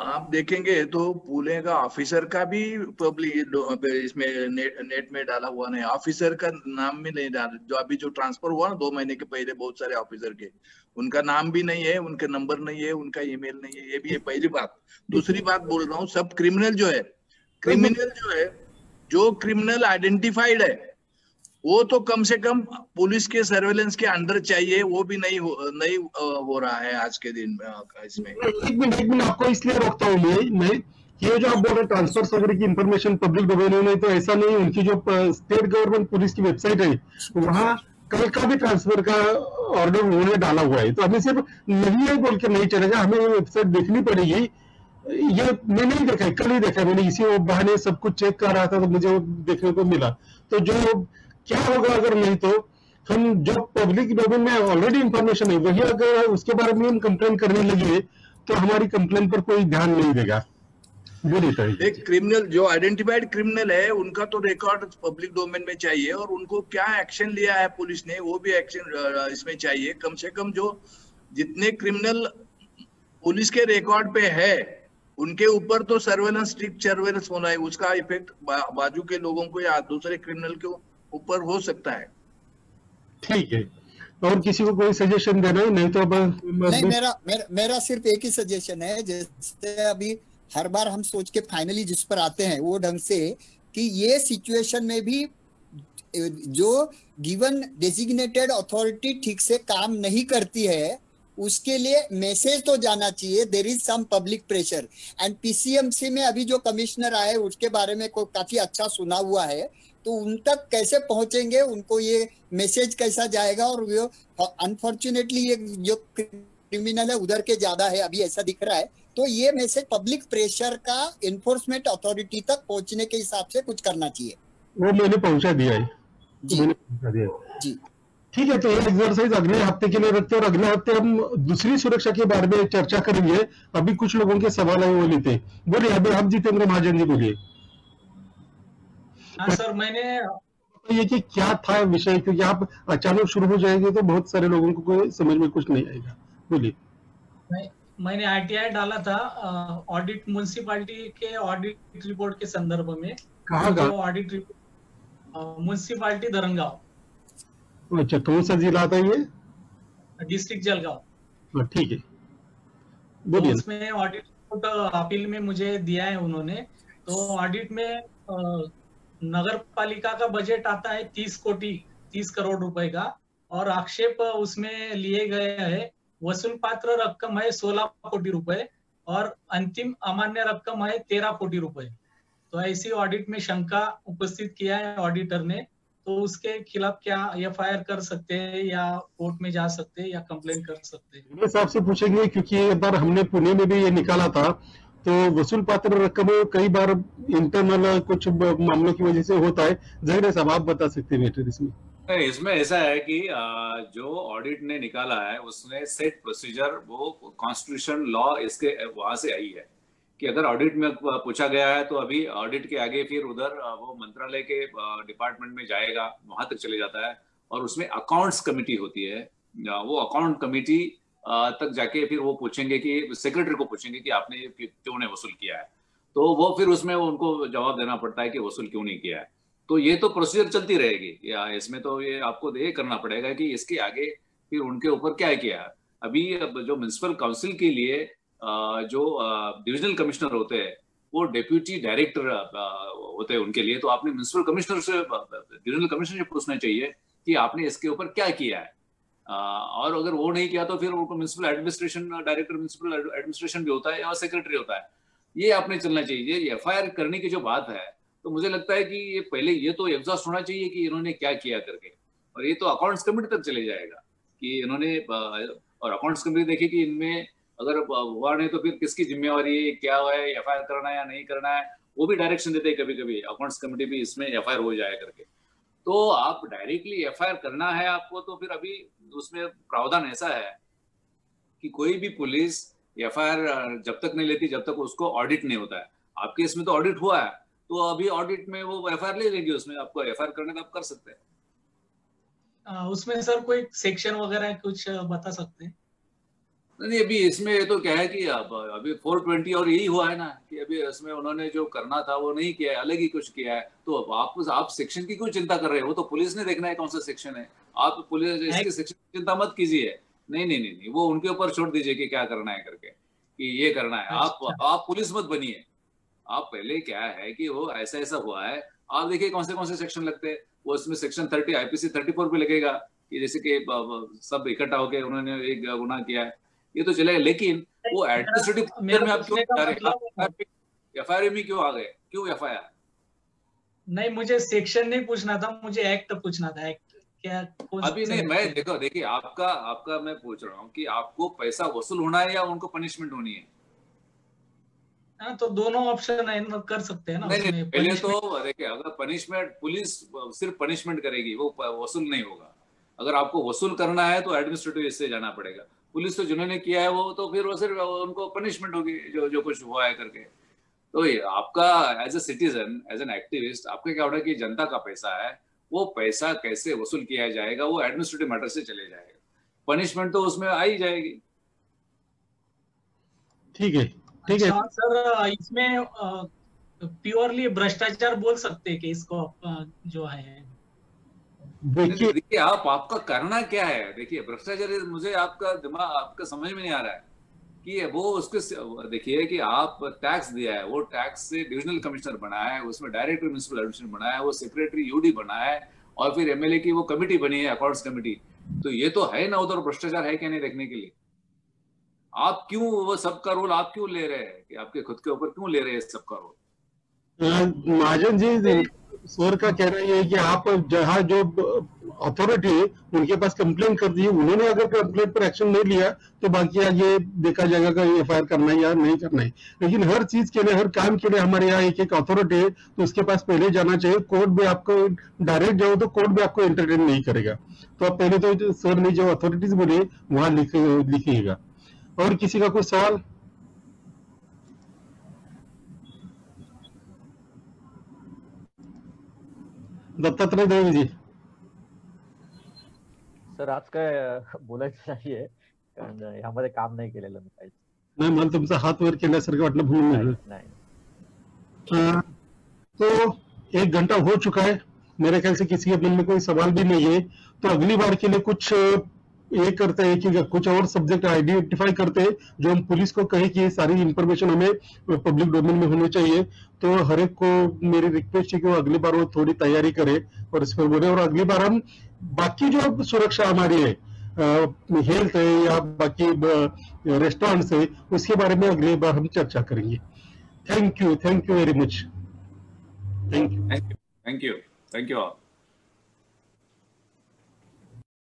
आप देखेंगे तो पुणे का ऑफिसर का भी पब्लिक इसमें नेट में डाला हुआ नहीं, ऑफिसर का नाम भी नहीं डाला। जो अभी जो ट्रांसफर हुआ ना 2 महीने के पहले, बहुत सारे ऑफिसर के, उनका नाम भी नहीं है, उनके नंबर नहीं है, उनका ईमेल नहीं है, ये भी है पहली बात। दूसरी बात बोल रहा हूँ, सब क्रिमिनल जो है, जो क्रिमिनल आइडेंटिफाइड है, वो तो कम से कम पुलिस के सर्वेलेंस के अंडर चाहिए, वो भी नहीं हो रहा है आज के दिन में। इसमें एक मिनट आपको इसलिए रोकता हूँ मैं, ये जो आप बोल रहे ट्रांसफर वगैरह की इंफॉर्मेशन पब्लिक डोमेन में, तो ऐसा नहीं। उनकी जो स्टेट गवर्नमेंट पुलिस की वेबसाइट है, वहाँ कल का भी ट्रांसफर का ऑर्डर उन्होंने डाला हुआ है। तो हमें सिर्फ नहीं है बोल के नहीं चलेगा, हमें ये वेबसाइट देखनी पड़ेगी। ये मैं नहीं देखा, कल ही देखा मैंने, इसी बहाने सब कुछ चेक कर रहा था तो मुझे वो देखने को मिला। तो जो क्या होगा अगर नहीं, तो हम जो पब्लिक डोमेन में ऑलरेडी इंफॉर्मेशन है वही अगर उसके बारे में हम कंप्लेन करने लगे तो हमारी कंप्लेन पर कोई ध्यान नहीं देगा। एक क्रिमिनल जो आइडेंटिफाइड क्रिमिनल है, उनका तो रिकॉर्ड पब्लिक डोमेन में चाहिए, और उनको क्या एक्शन लिया है पुलिस ने वो भी एक्शन इसमें चाहिए। कम से कम जो जितने क्रिमिनल पुलिस के रिकॉर्ड पे है उनके ऊपर तो सर्वेलेंस, स्ट्रिक्ट सर्वेलेंस होना है। उसका इफेक्ट बाजू के लोगों को या दूसरे क्रिमिनल के ऊपर हो सकता है। ठीक है, और किसी को कोई सजेशन देना है? नहीं तो अब नहीं, मेरा सिर्फ एक ही सजेशन है। जैसे अभी हर बार हम सोच के फाइनली जिस पर आते हैं वो ढंग से, कि ये सिचुएशन में भी जो गिवन डेजिग्नेटेड अथॉरिटी ठीक से काम नहीं करती है, उसके लिए मैसेज तो जाना चाहिए, there is some public pressure. And PCMC में अभी जो कमिश्नर आए उसके बारे में काफी अच्छा सुना हुआ है, तो उन तक कैसे पहुंचेंगे, उनको ये मैसेज कैसा जाएगा? और वो अनफॉर्चुनेटली ये जो क्रिमिनल है उधर के ज्यादा है अभी ऐसा दिख रहा है, तो ये मैसेज पब्लिक प्रेशर का एनफोर्समेंट अथॉरिटी तक पहुंचने के हिसाब से कुछ करना चाहिए। वो मैंने पहुंचा दिया है जी, मैंने पहुंचा दिया है। जी ठीक है, तो ये एक्सरसाइज अगले हफ्ते के लिए रखते हैं, और अगले हफ्ते हम दूसरी सुरक्षा के बारे में चर्चा करेंगे। अभी कुछ लोगों के सवाल है वो लेते। बोलिए, अभी आप जितेंद्र महाजन जी बोलिए। हाँ सर, मैंने ये कि क्या था विषय, क्योंकि आप अचानक शुरू हो जाएंगे तो बहुत सारे लोगों को कोई समझ में कुछ नहीं आएगा। बोलिए। मैंने आरटीआई डाला था ऑडिट, म्युनिसिपैलिटी के ऑडिट रिपोर्ट के संदर्भ में। कहाँ का ऑडिट रिपोर्ट? म्युनिसिपैलिटी धरमगांव। अच्छा, कौन सा जिला था ये? डिस्ट्रिक्ट जलगांव। ठीक है, बोलिए। तो उसमें ऑडिट रिपोर्ट अपील में मुझे दिया है उन्होंने। तो ऑडिट में नगर पालिका का बजट आता है 30 करोड़ रुपए का, और आक्षेप उसमें लिए गए है वसूल पात्र रकम है 16 कोटी रुपए, और अंतिम अमान्य रकम है 13 कोटी रुपए। तो ऐसी ऑडिट में शंका उपस्थित किया है ऑडिटर ने। तो उसके खिलाफ क्या एफआईआर कर सकते हैं, या कोर्ट में जा सकते हैं, या कंप्लेन कर सकते हैं? मैं साहब से पूछेंगे, क्योंकि एक बार हमने पुणे में भी ये निकाला था। तो वसूल पात्र रकम कई बार इंटरनल कुछ मामलों की वजह से होता है। जहीर साहब आप बता सकते हैं मैटर इसमें? इसमें ऐसा है कि जो ऑडिट ने निकाला है उसने सेट प्रोसीजर, वो कॉन्स्टिट्यूशन लॉ इसके वहां से आई है कि अगर ऑडिट में पूछा गया है तो अभी ऑडिट के आगे फिर उधर वो मंत्रालय के डिपार्टमेंट में जाएगा, वहां तक चले जाता है, और उसमें अकाउंट्स कमेटी होती है। वो अकाउंट कमेटी तक जाके फिर वो पूछेंगे कि सेक्रेटरी को पूछेंगे कि आपने क्यों नहीं वसूल किया है, तो वो फिर उसमें उनको जवाब देना पड़ता है कि वसूल क्यों नहीं किया है। तो ये तो प्रोसीजर चलती रहेगी, या इसमें तो ये आपको ये करना पड़ेगा कि इसके आगे फिर उनके ऊपर क्या किया है। अभी जो म्युनिसिपल काउंसिल के लिए जो डिविजनल कमिश्नर होते हैं वो डेप्यूटी डायरेक्टर होते हैं उनके लिए। तो आपने म्युनिसिपल कमिश्नर से, डिविजनल कमिश्नर से पूछना चाहिए कि आपने इसके ऊपर क्या किया है, और अगर वो नहीं किया तो फिर उनको municipal administration director, municipal administration भी होता है और सेक्रेटरी होता है, ये आपने चलना चाहिए। ये एफआईआर करने की जो बात है, तो मुझे लगता है कि ये पहले ये तो एग्जॉस्ट होना चाहिए कि इन्होंने क्या किया करके, और ये तो अकाउंट्स कमेटी तक चले जाएगा कि इन्होंने, और अकाउंट्स कमेटी देखी कि इनमें अगर हुआ नहीं तो फिर किसकी जिम्मेवारी है, क्या है, एफआईआर करना है या नहीं करना है, वो भी डायरेक्शन देते हैं कभी कभी अकाउंट्स कमेटी भी, इसमें एफआईआर हो जाए करके। तो आप डायरेक्टली एफआईआर करना है आपको, तो फिर अभी उसमें प्रावधान ऐसा है कि कोई भी पुलिस एफआईआर जब तक नहीं लेती जब तक उसको ऑडिट नहीं होता है। आपके इसमें तो ऑडिट हुआ है, तो अभी ऑडिट में वो एफआईआर ले लेगी, उसमें आपको एफआईआर करने का आप कर सकते हैं। उसमें सर कोई सेक्शन वगैरह कुछ बता सकते हैं? नहीं, अभी इसमें ये तो क्या है कि अभी 420 और यही हुआ है ना कि अभी इसमें उन्होंने जो करना था वो नहीं किया है, अलग ही कुछ किया है। तो आप सेक्शन की क्यों चिंता कर रहे हो? वो तो पुलिस ने देखना है कौन सा सेक्शन है। आप पुलिस इसके सेक्शन की चिंता मत कीजिए। नहीं, वो उनके ऊपर छोड़ दीजिए कि क्या करना है करके, कि ये करना है। आप पुलिस मत बनिए। आप पहले क्या है कि वो ऐसा हुआ है, आप देखिए कौन से सेक्शन लगते हैं। वो इसमें सेक्शन 30 IPC 34 पे लगेगा कि जैसे कि सब इकट्ठा होकर उन्होंने एक गुनाह किया है, ये तो चलेगा। लेकिन वो एडमिनिस्ट्रेटिव में आप क्यों जा रहे हैं? एफआईआर में क्यों आ गए? क्यों एफआईआर? नहीं, मुझे सेक्शन नहीं पूछना था, मुझे एक्ट पूछना था। एक्ट क्या अभी नहीं, मैं देखिए आपका मैं पूछ रहा हूँ कि आपको पैसा वसूल होना है या उनको पनिशमेंट होनी है? हाँ, तो दोनों ऑप्शन है, कर सकते हैं ना। नहीं, पहले तो देखिए, अगर पनिशमेंट, पुलिस सिर्फ पनिशमेंट करेगी, वो वसूल नहीं होगा। अगर आपको वसूल करना है तो एडमिनिस्ट्रेटिव इससे जाना पड़ेगा। पुलिस तो जिन्होंने किया है वो तो फिर वो सिर्फ उनको पनिशमेंट होगी जो कुछ हुआ है करके। तो ये आपका as a citizen, as an activist, आपका क्या होगा कि जनता का पैसा है, वो पैसा कैसे वसूल किया जाएगा वो एडमिनिस्ट्रेटिव मैटर से चले जाएगा। पनिशमेंट तो उसमें आ ही जाएगी। ठीक है। अच्छा, सर इसमें प्योरली भ्रष्टाचार बोल सकते हैं कि इसको जो है? देखिए आपका करना क्या है। देखिए भ्रष्टाचार, मुझे आपका दिमाग आपका समझ में नहीं आ रहा है कि वो उसके, देखिए कि आप टैक्स दिया है, वो टैक्स से डिविजनल कमिश्नर बना है, उसमें डायरेक्टर म्युनिसिपल एडमिनिस्ट्रेशन बना है, वो सेक्रेटरी यूडी बना है, और फिर एमएलए की वो कमेटी बनी है, अकाउंट्स कमेटी। तो ये तो है ना, उधर भ्रष्टाचार है क्या नहीं देखने के लिए। आप क्यों वो सबका रोल आप क्यों ले रहे हैं कि आपके खुद के ऊपर क्यों ले रहे हैं सबका रोल? महाजन जी, सर का कहना ये है कि आप जहाँ जो अथॉरिटी है उनके पास कंप्लेंट कर दी, उन्होंने अगर कंप्लेंट पर एक्शन नहीं लिया तो बाकी आगे देखा जाएगा कि एफआईआर करना है या नहीं करना है। लेकिन हर चीज के लिए, हर काम के लिए हमारे यहाँ एक अथॉरिटी है, तो उसके पास पहले जाना चाहिए। कोर्ट भी आपको डायरेक्ट जाओ तो कोर्ट भी आपको एंटरटेन नहीं करेगा। तो आप पहले तो सर ने जो अथॉरिटीज बोले वहां लिखिएगा। और किसी का कोई सवाल? दत्तात्रय देवी जी. सर आज काय बोलायचं नाहीये, कारण यामध्ये काम नाही केलेलं मी काहीच. नाही, मला तुमचा हात वर केल्यासारखं वाटलं म्हणून नाही. तो 1 घंटा हो चुका है, मेरे ख्याल से किसी के मन में कोई सवाल भी नहीं है। तो अगली बार के लिए कुछ ये करते हैं कि कुछ और सब्जेक्ट आइडेंटिफाई करते हैं जो हम पुलिस को कहे कि सारी इंफॉर्मेशन हमें पब्लिक डोमेन में होनी चाहिए। तो हर एक को मेरी रिक्वेस्ट है कि वो अगली बार वो थोड़ी तैयारी करे और इस पर बोले। और अगली बार हम बाकी जो सुरक्षा हमारी है, हेल्थ है या बाकी रेस्टोरेंट्स है, उसके बारे में अगली बार हम चर्चा करेंगे। Thank you very much. Thank you all.